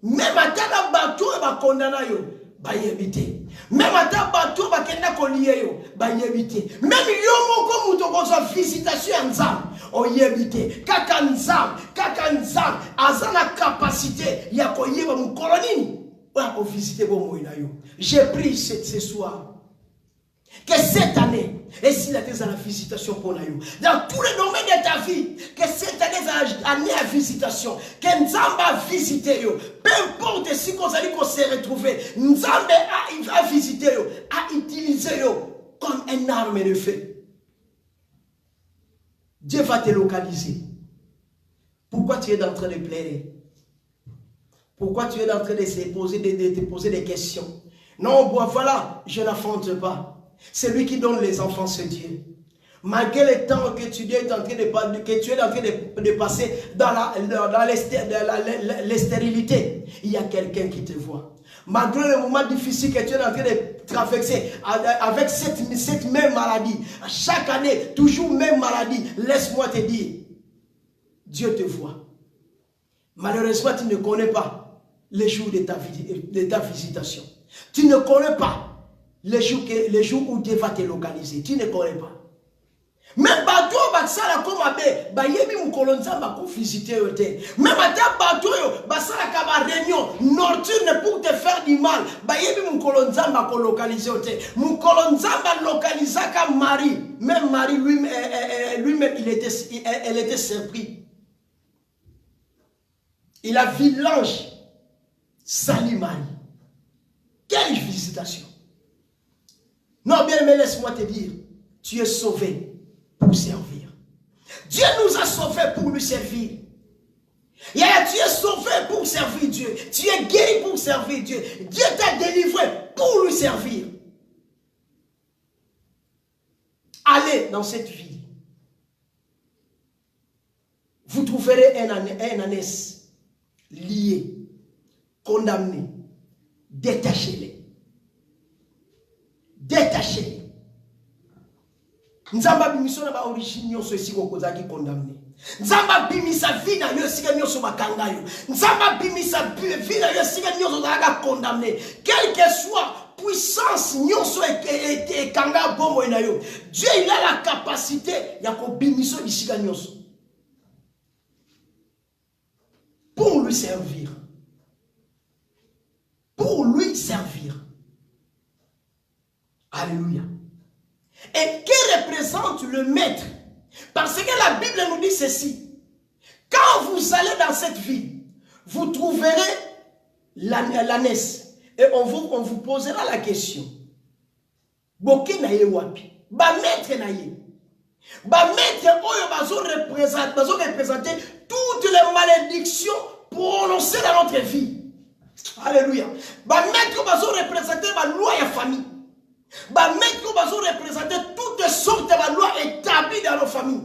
Même ata bato ba kondana yo, bayebi te. Même ata bato ba kenda ko lié yo, bayebi te. Même yo moko muto ko so visitation nzamba. Oyebite kaka nzam aza na capacité ya koyeba mukolo nini oya ko visiter bomo ina yo. J'ai pris ce soir que cette année et si la thèse à la visitation pour la yo dans tous les domaines de ta vie, que cette année à visitation, que nzamba a visité yo, peu importe si qu'on se retrouver, nzamba a visité yo, a utilisé yo comme une arme de feu. Dieu va te localiser. Pourquoi tu es en train de pleurer? Pourquoi tu es en train de te poser des questions? Non, voilà, je n'affronte pas. C'est lui qui donne les enfants, c'est Dieu. Malgré le temps que tu es en train de passer dans la stérilité, il y a quelqu'un qui te voit. Malgré le moment difficile que tu es en train de traverser avec cette même maladie, chaque année, toujours même maladie, laisse-moi te dire, Dieu te voit. Malheureusement, tu ne connais pas les jours de ta visitation. Tu ne connais pas les jours où Dieu va te localiser. Tu ne connais pas. Même bateau basala comme abe bayebi mukolo nzamba ko visiter yote. Même ata bateau yo basala ka ba réunion nocturne pour te faire du mal. Bayebi mukolo nzamba ko localiser yote. Mukolo nzamba localiser ka Marie. Même Marie lui-même elle était surpris. Il a vu l'ange. Salut Marie. Quelle visitation. Non bien mais laisse-moi te dire, tu es sauvé pour servir. Dieu nous a sauvés pour pour lui servir. Tu es sauvé pour servir Dieu. Tu es guéri pour servir Dieu. Dieu t'a délivré pour lui servir. Allez dans cette vie. Vous trouverez un ânesse lié, condamné. Détachez-les. Détachez-les. Nzamba bimiso na ba origine nyonso esiko kozaki condamné. Nzamba bimisa vie na yo esika nyonso bakanga yo. Nzamba bimisa vie na yo esika nyonso zaka condamné. Quelle que soit puissance nyonso et kanga bombo na yo. Dieu il a la capacité ya ko bimiso esika nyonso. Pour lui servir. Pour lui servir. Alléluia. Et que représente le maître? Parce que la Bible nous dit ceci. Quand vous allez dans cette ville, vous trouverez l'ânesse. Et on vous posera la question. Boke na ye wapi? Ba maître na ye. Ba maître oyo bazo représenter toutes les malédictions prononcées dans notre vie. Alléluia. Ba maître bazo représenter ma loi et famille. Ba maître bazo représenter toutes sortes de lois établies dans nos familles.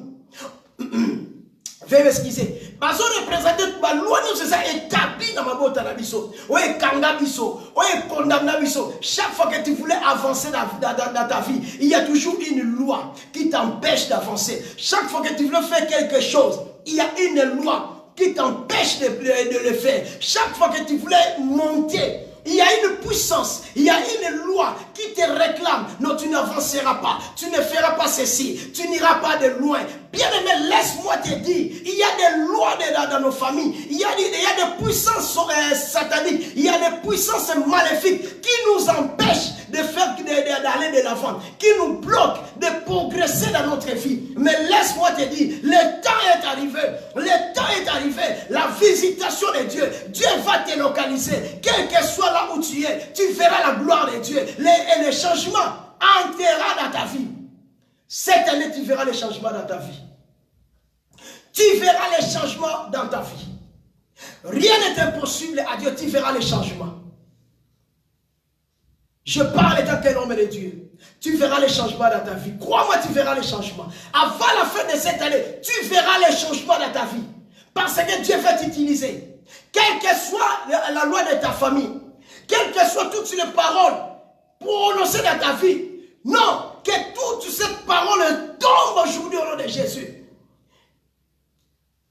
Veuillez m'excuser. Bazo représenter ma loi nous c'est établi dans ma botte na biso. Oye kanga biso, oye condamna biso. Chaque fois que tu voulais avancer dans ta vie, il y a toujours une loi qui t'empêche d'avancer. Chaque fois que tu veux faire quelque chose, il y a une loi qui t'empêche de le faire. Chaque fois que tu voulais monter, il y a une puissance, il y a une loi qui te réclame. Non, tu n'avanceras pas, tu ne feras pas ceci, tu n'iras pas de loin. Bien aimé, laisse-moi te dire, il y a des lois dans nos familles, il y a des puissances sataniques, il y a des puissances maléfiques qui nous empêchent d'aller de l'avant, qui nous bloquent de progresser dans notre vie. Mais laisse-moi te dire, le temps est arrivé, la visitation de Dieu, Dieu va te localiser, quel que soit là où tu es, tu verras la gloire de Dieu, et le changement entrera dans ta vie. Cette année, tu verras les changements dans ta vie. Tu verras les changements dans ta vie. Rien n'est impossible à Dieu, tu verras les changements. Je parle étant qu'un homme de Dieu. Tu verras les changements dans ta vie. Crois-moi, tu verras les changements. Avant la fin de cette année, tu verras les changements dans ta vie. Parce que Dieu va t'utiliser. Quelle que soit la loi de ta famille, quelles que soient toutes les paroles prononcées dans ta vie, non, que toutes ces paroles tombent aujourd'hui au nom de Jésus.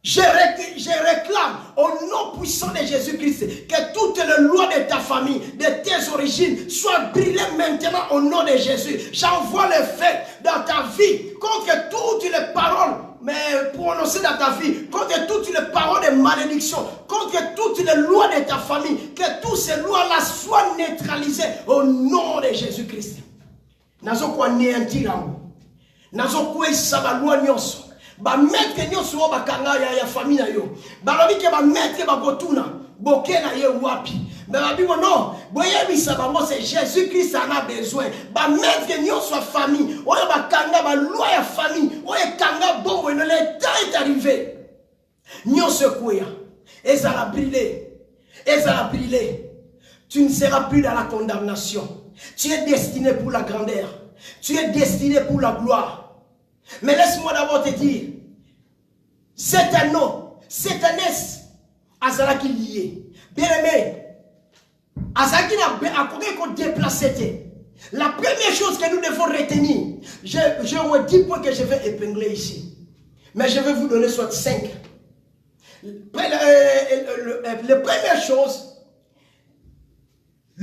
Je réclame au nom puissant de Jésus-Christ que toutes les lois de ta famille, de tes origines, soient brûlées maintenant au nom de Jésus. J'envoie le feu dans ta vie contre toutes les paroles prononcées dans ta vie, contre toutes les paroles de malédiction, contre toutes les lois de ta famille, que toutes ces lois-là soient neutralisées au nom de Jésus-Christ. Nazo kwa néantirango. Nazo kwa isaba loi nyonso. Ba maître nyonso wa bakanga ya famille na yo. Ba lobi ke ba maître ba botuna. Boke na ye wapi. Mais ba bibo non. Boye bisaba mo c'est Jésus-Christ en a besoin. Ba maître nyonso wa famille. Oya bakanga ba loi ya famille. Oya kanga bongo le temps est arrivé. Nyonso koya. Ezala brûlé. Ezala brûlé. Tu ne seras plus dans la condamnation. Tu es destiné pour la grandeur. Tu es destiné pour la gloire. Mais laisse-moi d'abord te dire, c'est un nom, c'est un ânesse, Azalaki lié. Bien aimé, Azalaki n'a pas déplacé. La première chose que nous devons retenir, j'ai 10 points que je vais épingler ici. Mais je vais vous donner soit 5. La première chose,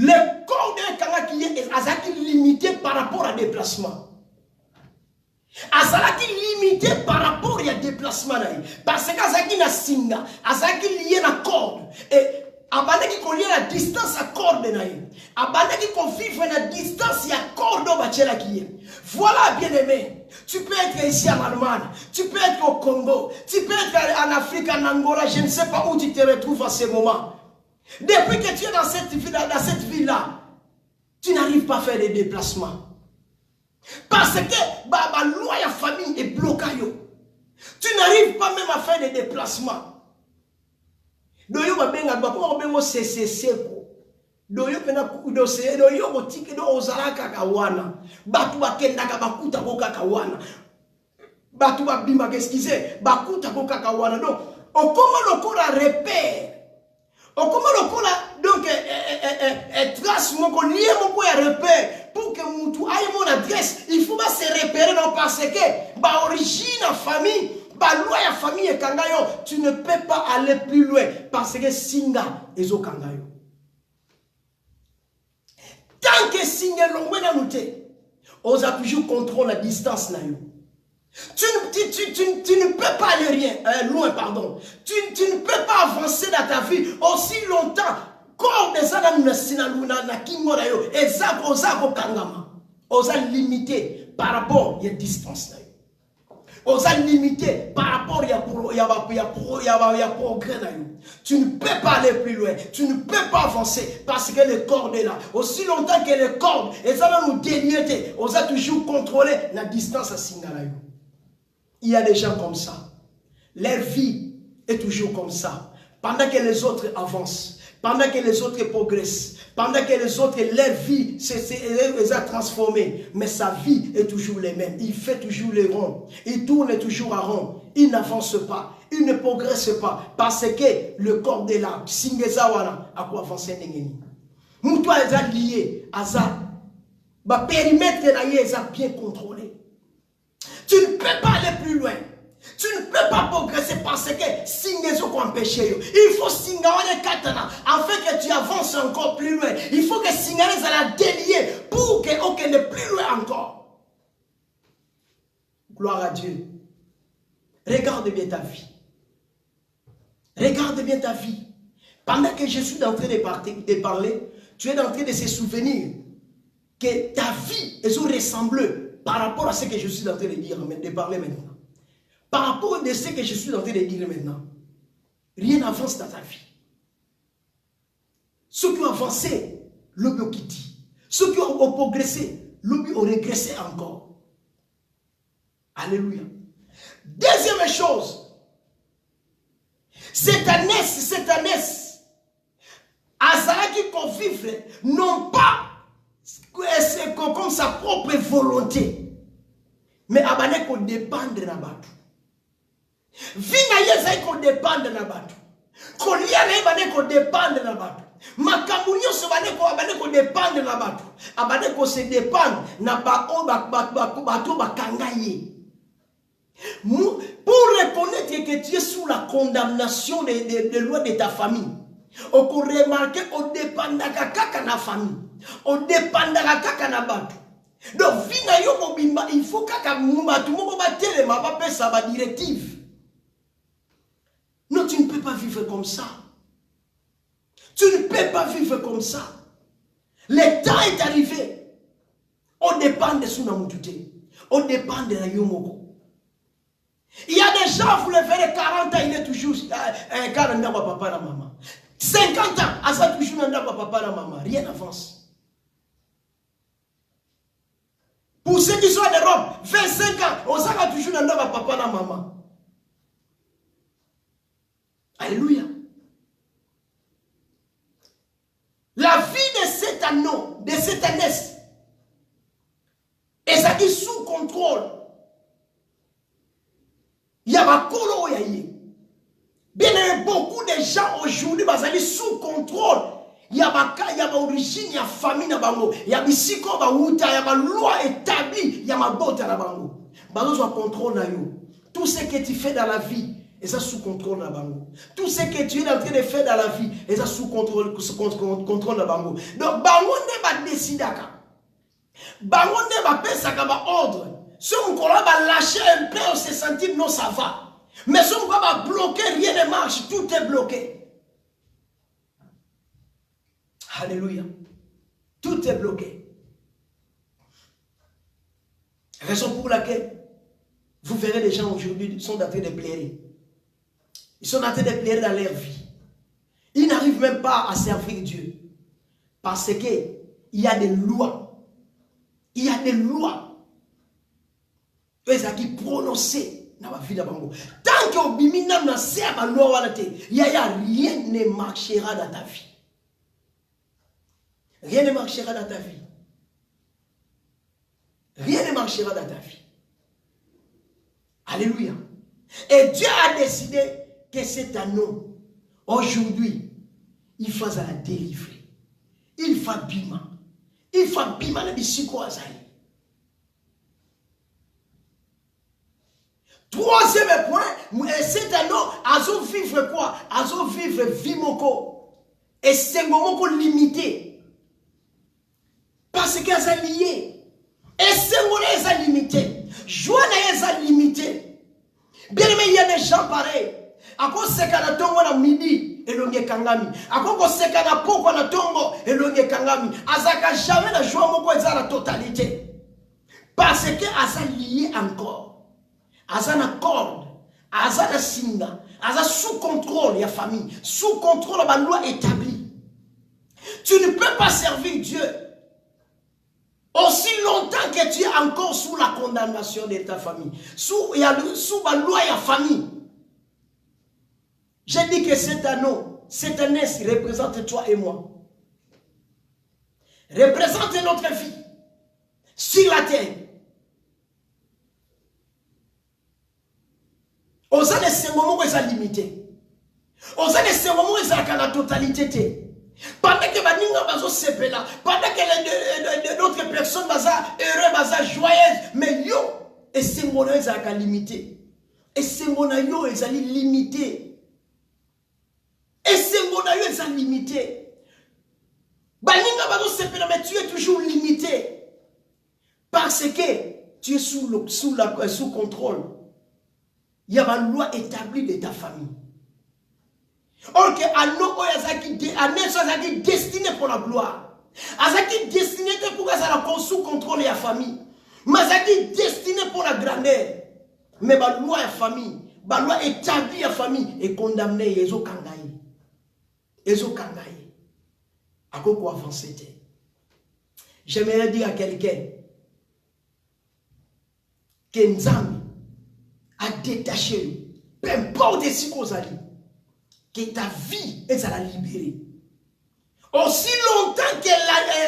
le corps d'un Kanga qui est limité par rapport à déplacement. Azalaki limité par rapport à déplacement. Parce que Azalaki na singa, Azalaki lié na corde. Et Abandaki qu'on lié la distance à corde. Abandaki qu'on vive la distance à corde. Voilà, bien aimé. Tu peux être ici en Allemagne, tu peux être au Congo, tu peux être en Afrique, en Angola, je ne sais pas où tu te retrouves à ce moment. Depuis que tu es dans cette ville-là, tu n'arrives pas à faire des déplacements. Parce que la loi de la famille est bloquée. Tu n'arrives pas même même à faire des déplacements. Doyo babenga bakoma bengo CCC ko. Doyo pena dossier doyo botike do ozalaka kawana. Batu bakendaka bakuta ko kakawana. Batu babima qu'excuser, bakuta ko kakawana. Donc, on comment le corps repère. On comment le corps donc trace mon ko lié mon ko repère pour que mutu aille mon adresse, il faut pas se repérer non parce que ba origine en famille. Bah, loi ya famille et kangayo, tu ne peux pas aller plus loin parce que singa ezo kangayo. Tant que singa longwe na mute, on a toujours contrôle la distance na yo. Tu ne peux pas aller rien, loin, pardon. Tu ne peux pas avancer dans ta vie aussi longtemps. Quand des gens na kingo na yo, ezako ozako kangama, oza limité par rapport à la distance na yo. On a limité par rapport à progrès. Tu ne peux pas aller plus loin. Tu ne peux pas avancer parce que le corps est là. Aussi longtemps que le corps est là, nous délier, on a toujours contrôlé la distance à Singalayo. Il y a des gens comme ça. Leur vie est toujours comme ça. Pendant que les autres avancent, pendant que les autres progressent, pendant que les autres, leur vie, les a transformés. Mais sa vie est toujours la même. Il fait toujours les ronds. Il tourne toujours à rond. Il n'avance pas. Il ne progresse pas. Parce que le corps de là, Singezawana, à quoi avancer n'engeni. Moutoua est lié à ça. Le périmètre est bien contrôlé. Tu ne peux pas aller plus loin. Tu ne peux pas progresser parce que Singezo qu'on empêche. Il faut Singawane Katana afin que tu avances encore plus loin. Il faut que Singawane la délier pour que ne plus loin encore. Gloire à Dieu. Regarde bien ta vie. Regarde bien ta vie. Pendant que je suis en train de parler, tu es en train de se souvenir que ta vie est ressemble par rapport à ce que je suis en train de dire, de parler maintenant. Par rapport à ce que je suis en train de dire maintenant, rien n'avance dans ta vie. Ceux qui ont avancé, l'objet ont quitté. Ceux qui ont progressé, l'objet ont régressé encore. Alléluia. Deuxième chose, cette année, Azara qui convive, non pas comme sa propre volonté, mais abane qu'on dépendre de la batu. Vina yeza ko dépendre na batu. Kolia na ibane ko dépendre na batu. Makamunyo se abane ko dépendre na batu. Abane ko se dépendre na batu bakangaye. Pour reconnaître que tu es sous la condamnation des lois de ta famille. On peut remarquer qu'on dépend de la famille. On dépend de la batu. Donc vina yo mobimba il faut kaka mumatu mo batele ma ba ça ba directive. Non, tu ne peux pas vivre comme ça. Tu ne peux pas vivre comme ça. Le temps est arrivé. On dépend de son amoutouté. On dépend de la yomoko. Il y a des gens, vous le verrez, 40 ans, il est toujours un cas de papa et maman. 50 ans, à ça toujours un papa et maman. Rien n'avance. Pour ceux qui sont en Europe, 25 ans, on s'en toujours un papa et maman. Alléluia. La vie de cet anneau, de cette année, est sous contrôle. Il y a ma colo yaye. Bien beaucoup de gens aujourd'hui, ils sous contrôle. Il y a ma origine, il y a famille na bango, il y a bisiko ba wuta, il y a ma loi établie, il y a ma botte na bango. Bango a contrôle na yo. Tout ce que tu fais dans la vie, et ça sous contrôle na bango. Tout ce que tu es en train de faire dans la vie, et ça sous contrôle na bango. Donc bango ne va décider ka. Bango ne va pas ça ba ordre. Si on va lâcher un peu, on se sentir non ça va. Mais si on va bloquer, rien ne marche, tout est bloqué. Alléluia. Tout est bloqué. Raison pour laquelle vous verrez les gens aujourd'hui sont en train de pleurer. Ils sont en train de pleurer dans leur vie. Ils n'arrivent même pas à servir Dieu. Parce qu'il y a des lois. Il y a des lois. Eux qui prononcées na ba vie na bango. Tant que obimi na se ba loi wana te, rien ne marchera dans ta vie. Rien ne marchera dans ta vie. Rien ne marchera dans ta vie. Alléluia. Et Dieu a décidé que cet anneau, aujourd'hui, il va la délivrer. Il va bima. Il va bima le bisiko azali. Troisième point, cet anneau, azo vivre quoi? Azo vivre vimoko. Et c'est un moment limité. Parce qu'il est lié. Et c'est un moment limité. Joie n'est limité. Bien aimé, il y a des gens pareils. À cause de ce qu'on a tongo na midi, et l'on est kangami. À cause de ce qu'on a poko na tongo, et l'on est kangami. Azaka jamais la joie moko est la totalité. Parce que Aza lié encore. Aza na corde. Aza na singa. Aza sous contrôle de la famille. Sous contrôle de la loi établie. Tu ne peux pas servir Dieu aussi longtemps que tu es encore sous la condamnation de ta famille. Sous la loi et la famille. J'ai dit que cet anneau représente toi et moi. Représente notre vie sur la terre. Aux années de ce moment où ils sont limités. Aux années de ce moment où ils sont la totalité. Pendant que Baninga bazo sepela, pendant que d'autres personnes baza heureux, baza joyeuses, mais yo, et ce moment ils sont limité. Et ce moment ils sont limité. Et ce moment ils sont limité. Baninga bazo sepela, mais tu es toujours limité. Parce que tu es sous contrôle. Il y a une loi établie de ta famille. Or que anneau est destiné pour la gloire. Azaki destiné pour la sous contrôle de la famille. Mais azaki destiné pour la grandeur. Mais la loi de famille, la loi établie de la famille est condamnée. Ils ont kangaï. Ils ont kangaï. À quoi avancer? J'aimerais dire à quelqu'un que Nzambi a détaché, peu importe ce qu'on a dit, que ta vie est à la libérer. Aussi longtemps que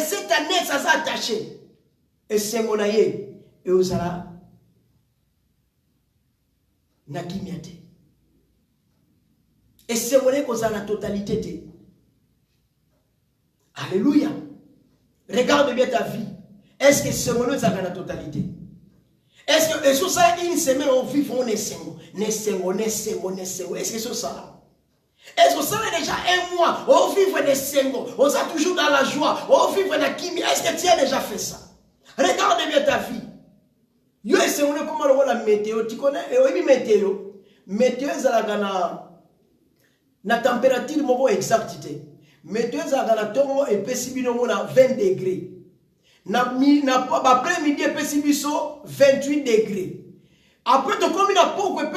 cette année ça s'est attaché, et c'est mon aïe, et aux ala nakimiate. Et c'est mon aïe qu'on a la totalité. Alléluia. Regarde bien ta vie. Est-ce que c'est mon aïe ça a la totalité? Est-ce que sur ça, une semaine, on vit, on est sengo. Est-ce que c'est ça? Est-ce que ça est déjà un mois? On vit des sengo. On est toujours dans la joie. On vit dans la chimie. Est-ce que tu as déjà fait ça? Regarde bien ta vie. Yo, c'est comment la météo. Tu connais? Oui, météo. Météo, c'est la température exacte. Météo, c'est la température et possiblement 20 degrés. Après midi, il 28 degrés. Après, tu comme il a beaucoup, il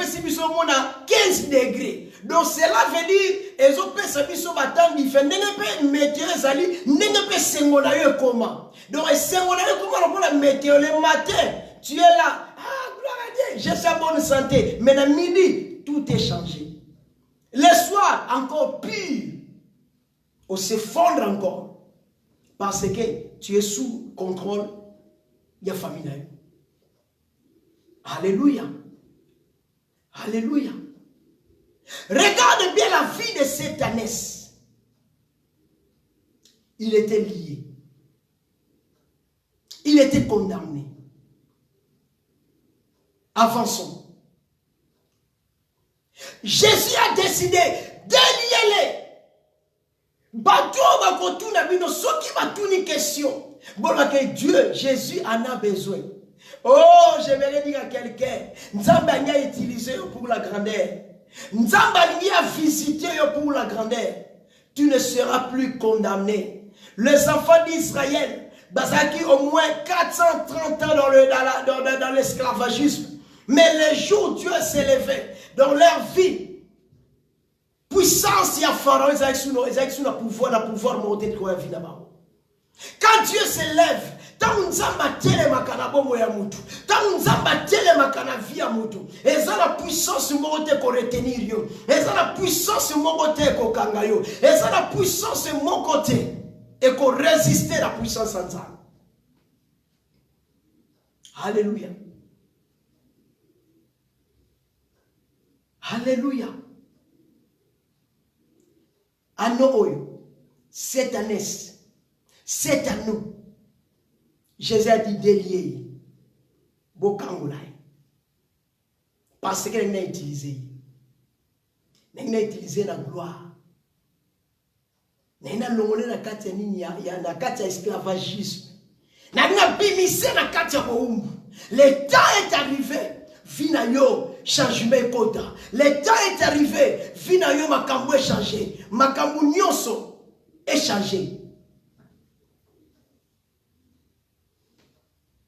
15 degrés. Donc, cela veut dire, ils ont fait des différents. Ils météo, comment. Donc, comment la météo, le matin, tu es là. Ah, gloire à Dieu, j'ai sa bonne santé. Mais le midi, tout est changé. Le soir, encore pire. On s'effondre encore. Parce que tu es sous contrôle de la famille. Alléluia. Alléluia. Regarde bien la vie de cette année. Il était lié. Il était condamné. Avançons. Jésus a décidé de lier. Bateau va continuer à dire ce qui va tourner une question. Bon, que Dieu, Jésus en a besoin. Oh, je vais dire à quelqu'un, Nzamba a utilisé pour la grandeur. Nzamba a visité pour la grandeur. Tu ne seras plus condamné. Les enfants d'Israël, Bazaki au moins 430 ans dans l'esclavagisme. Mais les jours où Dieu s'est levé dans leur vie, puissance, il y a Pharaon, ils ont le pouvoir monter de quoi vie là-bas. Quand Dieu se lève, Tant nzamba telemaka na bombo ya mutu. Tant nzamba telemaka na vie ya mutu. Eza la puissance moko te ko retenir yo. Eza la puissance moko te ko kanga yo. Eza la puissance moko te et ko résister la puissance en ça. Alléluia. Alléluia. Ano oyo. Cette année. Jésus a dit délier. Bokangoulaye. Parce qu'elle n'a utilisé. Elle n'a utilisé la gloire. Elle n'a longolé la carte na carte esclavagisme. Elle n'a bimisé la carte boumbu. Le temps est arrivé. Vinayo changement kota. Le temps est arrivé. Vinayo makambo est changé. Makambo nyonso est changé.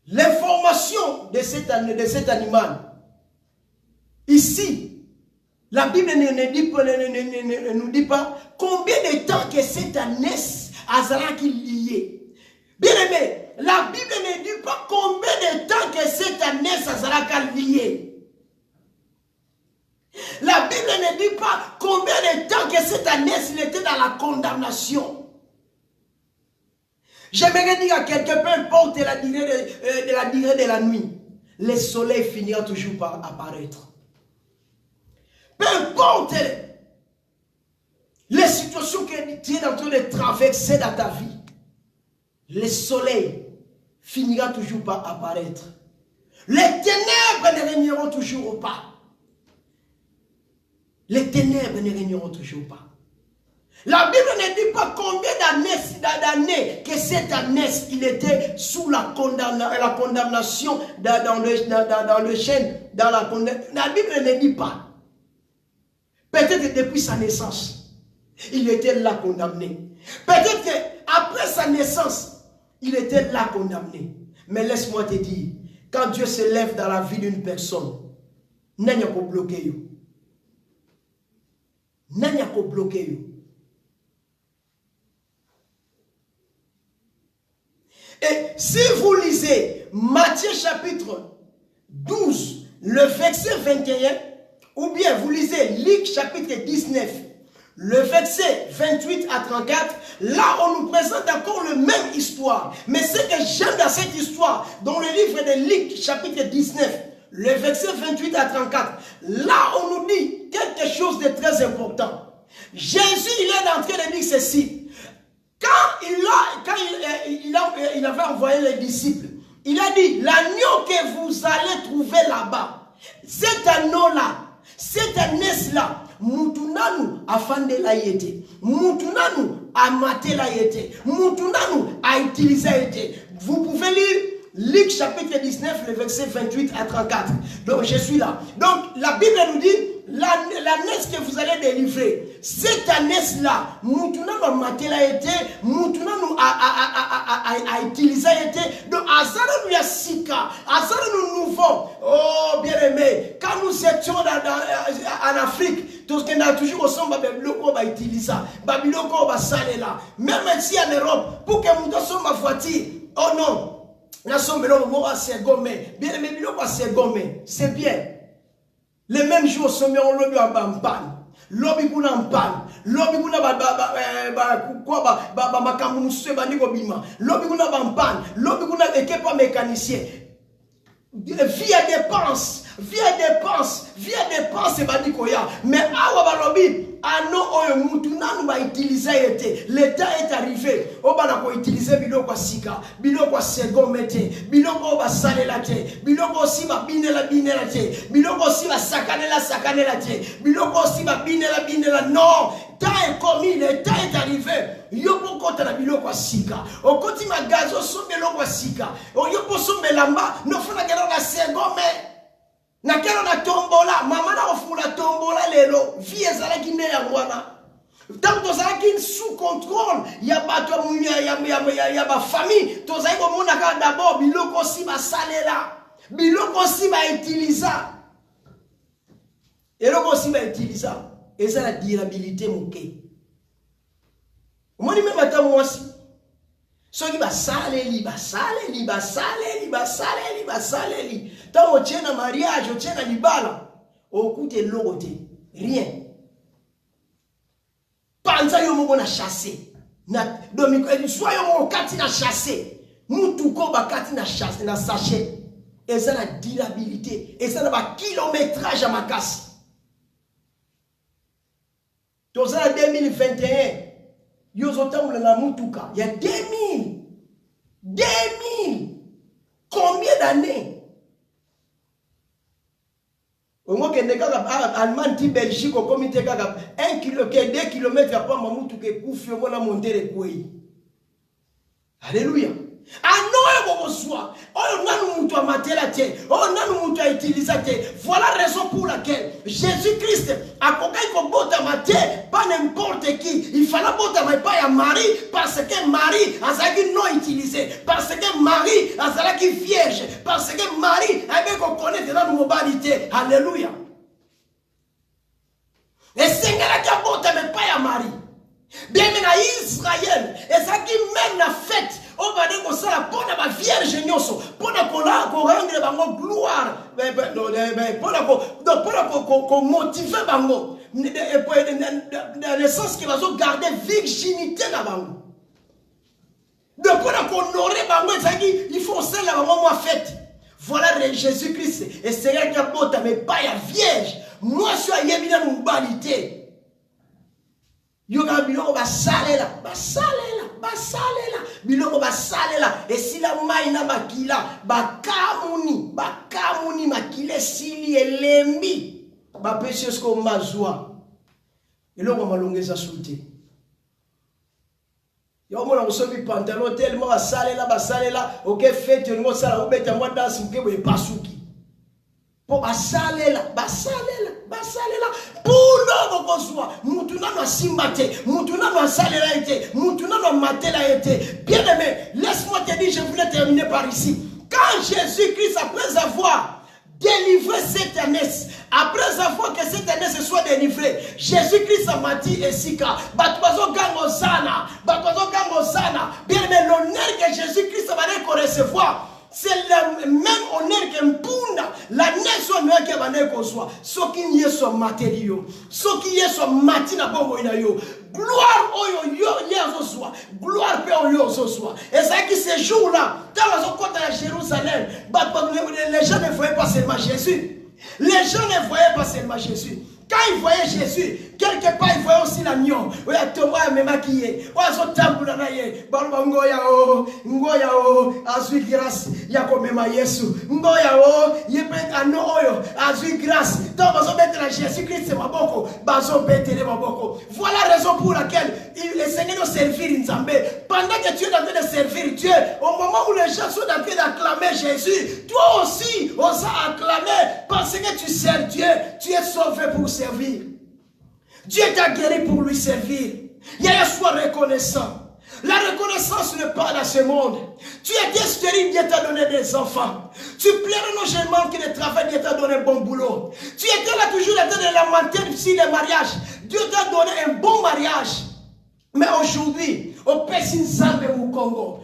L'information de cet animal. Ici, la Bible ne nous dit pas combien de temps que cette ânesse a qui lié. Bien aimé, la Bible ne dit pas combien de temps que cette ânesse a lié. La Bible ne dit pas combien de temps que cette ânesse était dans la condamnation. J'aimerais dire à quelqu'un, peu importe la durée de la nuit, le soleil finira toujours par apparaître. Peu importe les situations que tu es en train de traverser dans ta vie, le soleil finira toujours par apparaître. Les ténèbres ne régneront toujours pas. Les ténèbres ne régneront toujours pas. La Bible ne dit pas combien d'années que cette année il était sous la condamnation dans le chêne, dans la condamnation. La Bible ne dit pas. Peut-être depuis sa naissance, il était là condamné. Peut-être qu'après sa naissance, il était là condamné. Mais laisse-moi te dire, quand Dieu se lève dans la vie d'une personne, il n'y a pas bloqué. Il n'y a pas bloqué. Et si vous lisez Matthieu chapitre 12, le verset 21, ou bien vous lisez Luc chapitre 19, le verset 28 à 34, là on nous présente encore la même histoire. Mais ce que j'aime dans cette histoire, dans le livre de Luc chapitre 19, le verset 28 à 34, là on nous dit quelque chose de très important. Jésus, il est en train de dire ceci. Quand il avait envoyé les disciples, il a dit, l'agneau que vous allez trouver là-bas, cet agneau-là, cette ânesse-là, Moutounanu a fandé la yété, Moutounanu a maté la yété, Moutounanu a utilisé la yété. Vous pouvez lire Luc chapitre 19, le verset 28 à 34. Donc je suis là. Donc la Bible nous dit, l'ânesse que vous allez délivrer, cette ânesse-là, Moutounanu a maté la yété, Moutounanu a utilisé la yété. Donc Azara nous a sika, Azara nous nouveau. Oh bien aimé, quand nous étions en Afrique, tout ce qu'on a toujours au son, Babiloko va utiliser ça, Babiloko va saler là. Même ici en Europe, pour que nous sommes ma voiture, oh non. C'est bien. Les mêmes jours, on lobby en panne. Lobby pour en panne. Lobby pour en panne. Lobby pour mécanicien. Via dépense, mais awa balobi, ano oyo mutunanu ba utiliser été. L'état est arrivé. Obana ko utiliser biloko sika, biloko segomete, biloko ba salela te, biloko aussi ba binela te, biloko aussi ba sakanela te, biloko aussi ba binela non. Temps est commis, le temps est arrivé. Yopo kota na biloko sika. Okoti magazo so biloko sika. Yopo so melamba, no funa kero na segome. Na kero na tombola, mama na ofula tombola lelo. Vie ezalaki nde ya mwana. Tant tozalaki sous contrôle, ya bato ya ba famille, tozali komona ka d'abord biloko si ba salela. Biloko si ba utiliser. Eloko si ba utiliser. Et ça la durabilité moquée. Moi même attends moi si. soki basaleli basaleli basaleli basaleli basaleli tant otie na mariage otie na libala okute eloko te rien panza yo moko na chassé na domiko soit yo moko kati na chassé mutuko bakati na chassé na sachet eza na durabilité eza na ba kilométrage ya makasi toza na 2021 yo zotambola na mutuka ya 2000 combien d'années on kende kaka Allemagne ti Belgique au comité kaka 1 km 2 km apa mutuka ekufi omona montere kwei alléluia anoye bokoswa oyo nanu mutu amatela te oyo nanu mutu autiliza te voilà la raison pour laquelle Jésus-Christ akokai kobotama te pas n'importe qui il fallait botama epai ya Marie parce que Marie azalaki non utilisé parce que Marie azalaki vierge parce que Marie ayebi kokonete nanu mobali te alléluia esengelaki abotama epai ya Marie bien na Israël ezalaki même na fête on va dire que ça la bonne ma vierge nyoso pour na rendre bango gloire pour motiver bango dans le sens qu'il va garder virginité na bango donc pour honorer bango il faut ça la bango moi fête voilà Jésus-Christ et c'est là qu'il apporte mais pas ya vierge moi je suis yebina mbalité yoga biloko basalela biloko basalela esila mai na makila bakamuni makile sili elembi bapesi esko mazwa eloko malongeza sute yo mona kosobi pantalon tellement basalela ok fete ngo sala obeta mwa danse mkebo epasuki po basalela pour kozwa mutu nano asimba te mutu nano asalela ete mutu nano amatela ete bien aimé laisse-moi te dire je voulais terminer par ici quand Jésus-Christ après avoir délivré cette ânesse après avoir que cette ânesse soit délivrée Jésus-Christ a mati esika batu gango sana bien aimé l'honneur que Jésus-Christ va recevoir c'est le même honneur que Mpunda, la nation honneur que va recevoir. Ce qui est son matériau, ce qui est son matina bongo inayo. Gloire oyo yo soit, gloire pe oyo soit. Et ça qui ce jour-là, dans le côté de Jérusalem, les gens ne voyaient pas seulement Jésus. Les gens ne voyaient pas seulement Jésus. Quand ils voyaient Jésus, quelque part ils voyaient aussi l'agneau. Oui, Thomas me maquillé. Oui, son temple là yé. Balba ngoya o, azui grâce. Yako mema Yesu. Ngoya o, yé peut ano oyo, azui grâce. Donc bazo mettre la Jésus-Christ c'est maboko, bazo mettre les maboko. Voilà la raison pour laquelle le Seigneur nous servir Nzambe. Pendant que tu es en train de servir Dieu, au moment où les gens sont en train d'acclamer Jésus, toi aussi, on s'est acclamé parce que tu sers Dieu, tu es sauvé pour servir. Dieu t'a guéri pour lui servir. Sois reconnaissant. La reconnaissance n'est pas dans ce monde. Tu étais stérile, Dieu t'a donné des enfants. Tu plairais non seulement que le travail, Dieu t'a donné un bon boulot. Tu étais là toujours en train de lamenter sur le mariage. Dieu t'a donné un bon mariage. Mais aujourd'hui, au Pessin Zambe au Congo,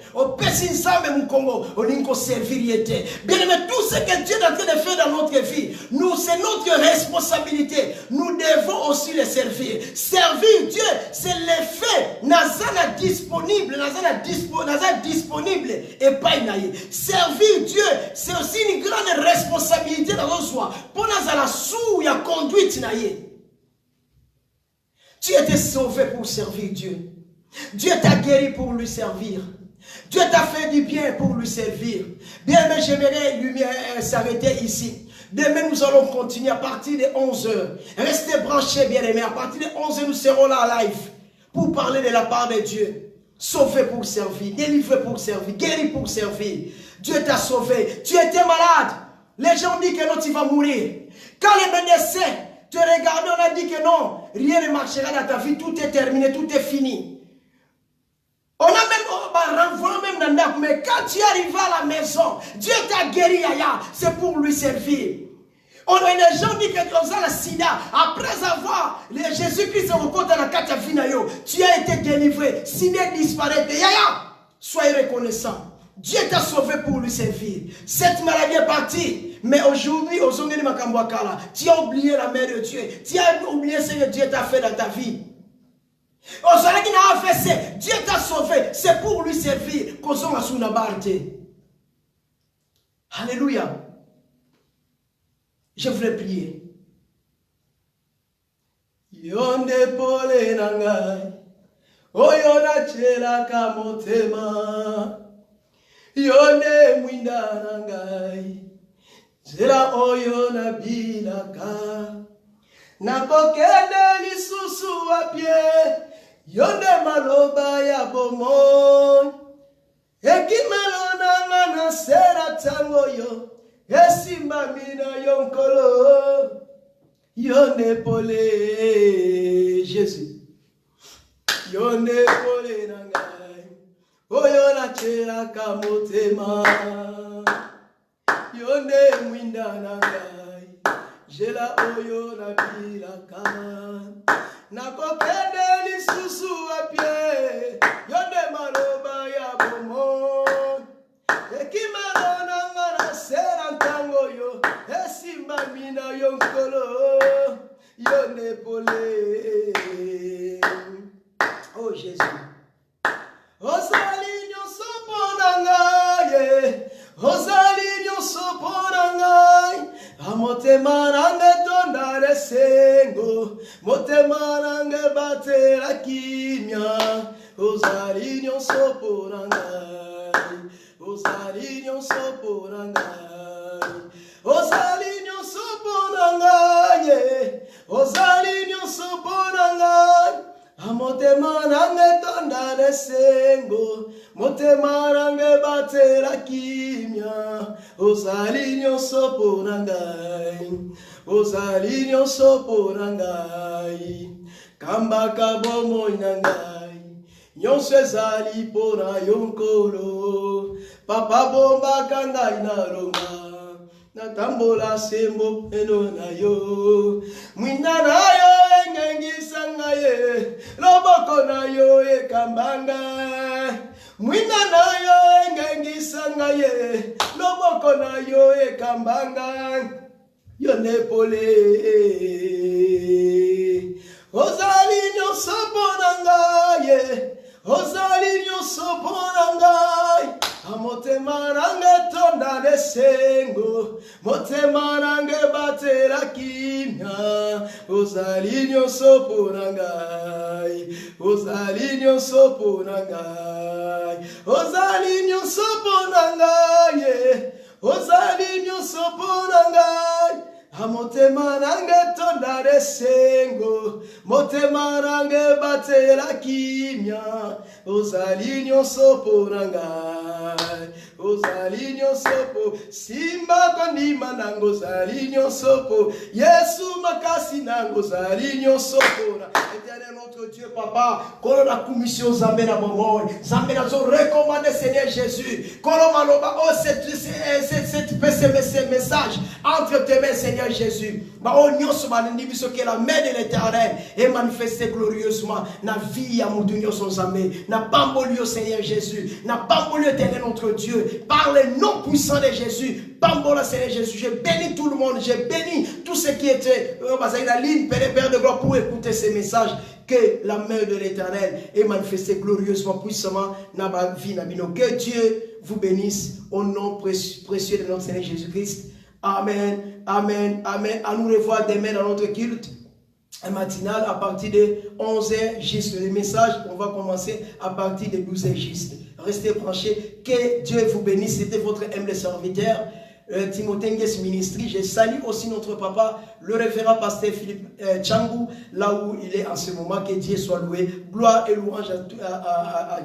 on n'est qu'au servir. Bien aimé, tout ce que Dieu est en train de faire dans notre vie, nous, c'est notre responsabilité. Nous devons aussi le servir. Servir Dieu, c'est l'effet nazana disponible, et pas inaïe. Servir Dieu, c'est aussi une grande responsabilité dans notre soi. Pour nazala sous ya conduite naïe. Tu étais sauvé pour servir Dieu. Dieu t'a guéri pour lui servir. Dieu t'a fait du bien pour lui servir. Bien aimé, j'aimerais s'arrêter ici. Demain, nous allons continuer à partir de 11h. Restez branchés, bien aimé. À partir de 11h, nous serons là en live pour parler de la part de Dieu. Sauvé pour servir, délivré pour servir, guéri pour servir. Dieu t'a sauvé. Tu étais malade. Les gens disent que non, tu vas mourir. Quand les médecins te regardent, on a dit que non, rien ne marchera dans ta vie, tout est terminé, tout est fini. On a même renvoyé même dans la mais quand tu arrives à la maison, Dieu t'a guéri, c'est pour lui servir. On a des gens qui disent que la sida, après avoir Jésus-Christ au côté de la carte finayo, tu as été délivré, sida disparaît, Soyez reconnaissants. Dieu t'a sauvé pour lui servir. Cette maladie est partie. Mais aujourd'hui, tu as oublié la main de Dieu. Tu as oublié ce que Dieu t'a fait dans ta vie. Dieu t'a sauvé. C'est pour lui servir. Alléluia. Je voulais prier. Yonde pole nangai. Oyona chela kamotema. Yonde mwinda nangai. Chela oyona bilaka. Nakokende lisusu apye. Yonde maloba ya bomon. Ekimelona ngana sera tango yo. Esimba mina yonkolo. Yonde pole Jésus. Yonde pole nangai. Oyona chela kamotema. Yonde mwinda nangai. Jela oyona bilaka. Nakokende lisusu apye. Yonde maloba ya bomon. Ekimelona ngana sera tango yo. Esimba mina yonkolo. Yonde pole. Oh Jésus. Ozali nyonso pona ngai. Ozali nyonso pona ngai. Amotema nange tonda lesengo. Motema nange batela kimia. Ozali nyonso pona ngai. Ozali nyonso pona ngai. Ozali nyonso pona ngai. Ozali nyonso pona ngai. Amotema nange tonda lesengo. Motema nange batela kimia. Ozali nyonso pona ngai. Ozali nyonso pona ngai. Kambaka bomoi na ngai. Nyonso ezali pona yonkolo. Papa bombaka ngai na longa. Natambola sembo peno na yo. Mwina na yo engengisa ngaye. Loboko na yo ekambanga. Mwina na yo engengisa ngaye. Loboko na yo ekambanga. Yonde pole. Ozali nyonso pona ngaye. Ozali nyonso pona ngai. Amotema nange tonda lesengo. Motema nange batela kimia. Ozali nyonso pona ngai. Ozali nyonso pona ngai. Ozali nyonso pona ngai. Ozali nyonso pona ngai. Amotema nange tonda lesengo. Motema nange batela kimia. Ozali nyonso pona ngai. Ozali nyonso po. Simba kondima nango ozali nyonso po. Yesu makasi nango ozali nyonso pona. Éternel notre Dieu papa. Kolo na commission zambe na bomoi. Zambe na zo recommander Seigneur Jésus. Kolo maloba oh ce message entre tes mains Seigneur Jésus. Ba o nyonso ba ndibiso que la main de l'Éternel est manifestée glorieusement na vie ya mutu nyonso zambe. Na pambolio Seigneur Jésus. Na pambolio Éternel notre Dieu. Par le nom puissant de Jésus. Pambola Seigneur Jésus. Je bénis tout le monde. Je bénis tous ceux qui étaient la ligne Père de gloire pour écouter ces messages. Que la main de l'Éternel est manifestée glorieusement, puissamment dans ma vie. Que Dieu vous bénisse au nom précieux de notre Seigneur Jésus-Christ. Amen, amen, amen. À nous revoir demain dans notre culte matinal à partir de 11h juste. Le message, on va commencer à partir de 12h juste. Restez branchés. Que Dieu vous bénisse. C'était votre humble serviteur, Timothée Ngues Ministry. Je salue aussi notre papa, le révérend pasteur Philippe Tchangou, là où il est en ce moment. Que Dieu soit loué. Gloire et louange à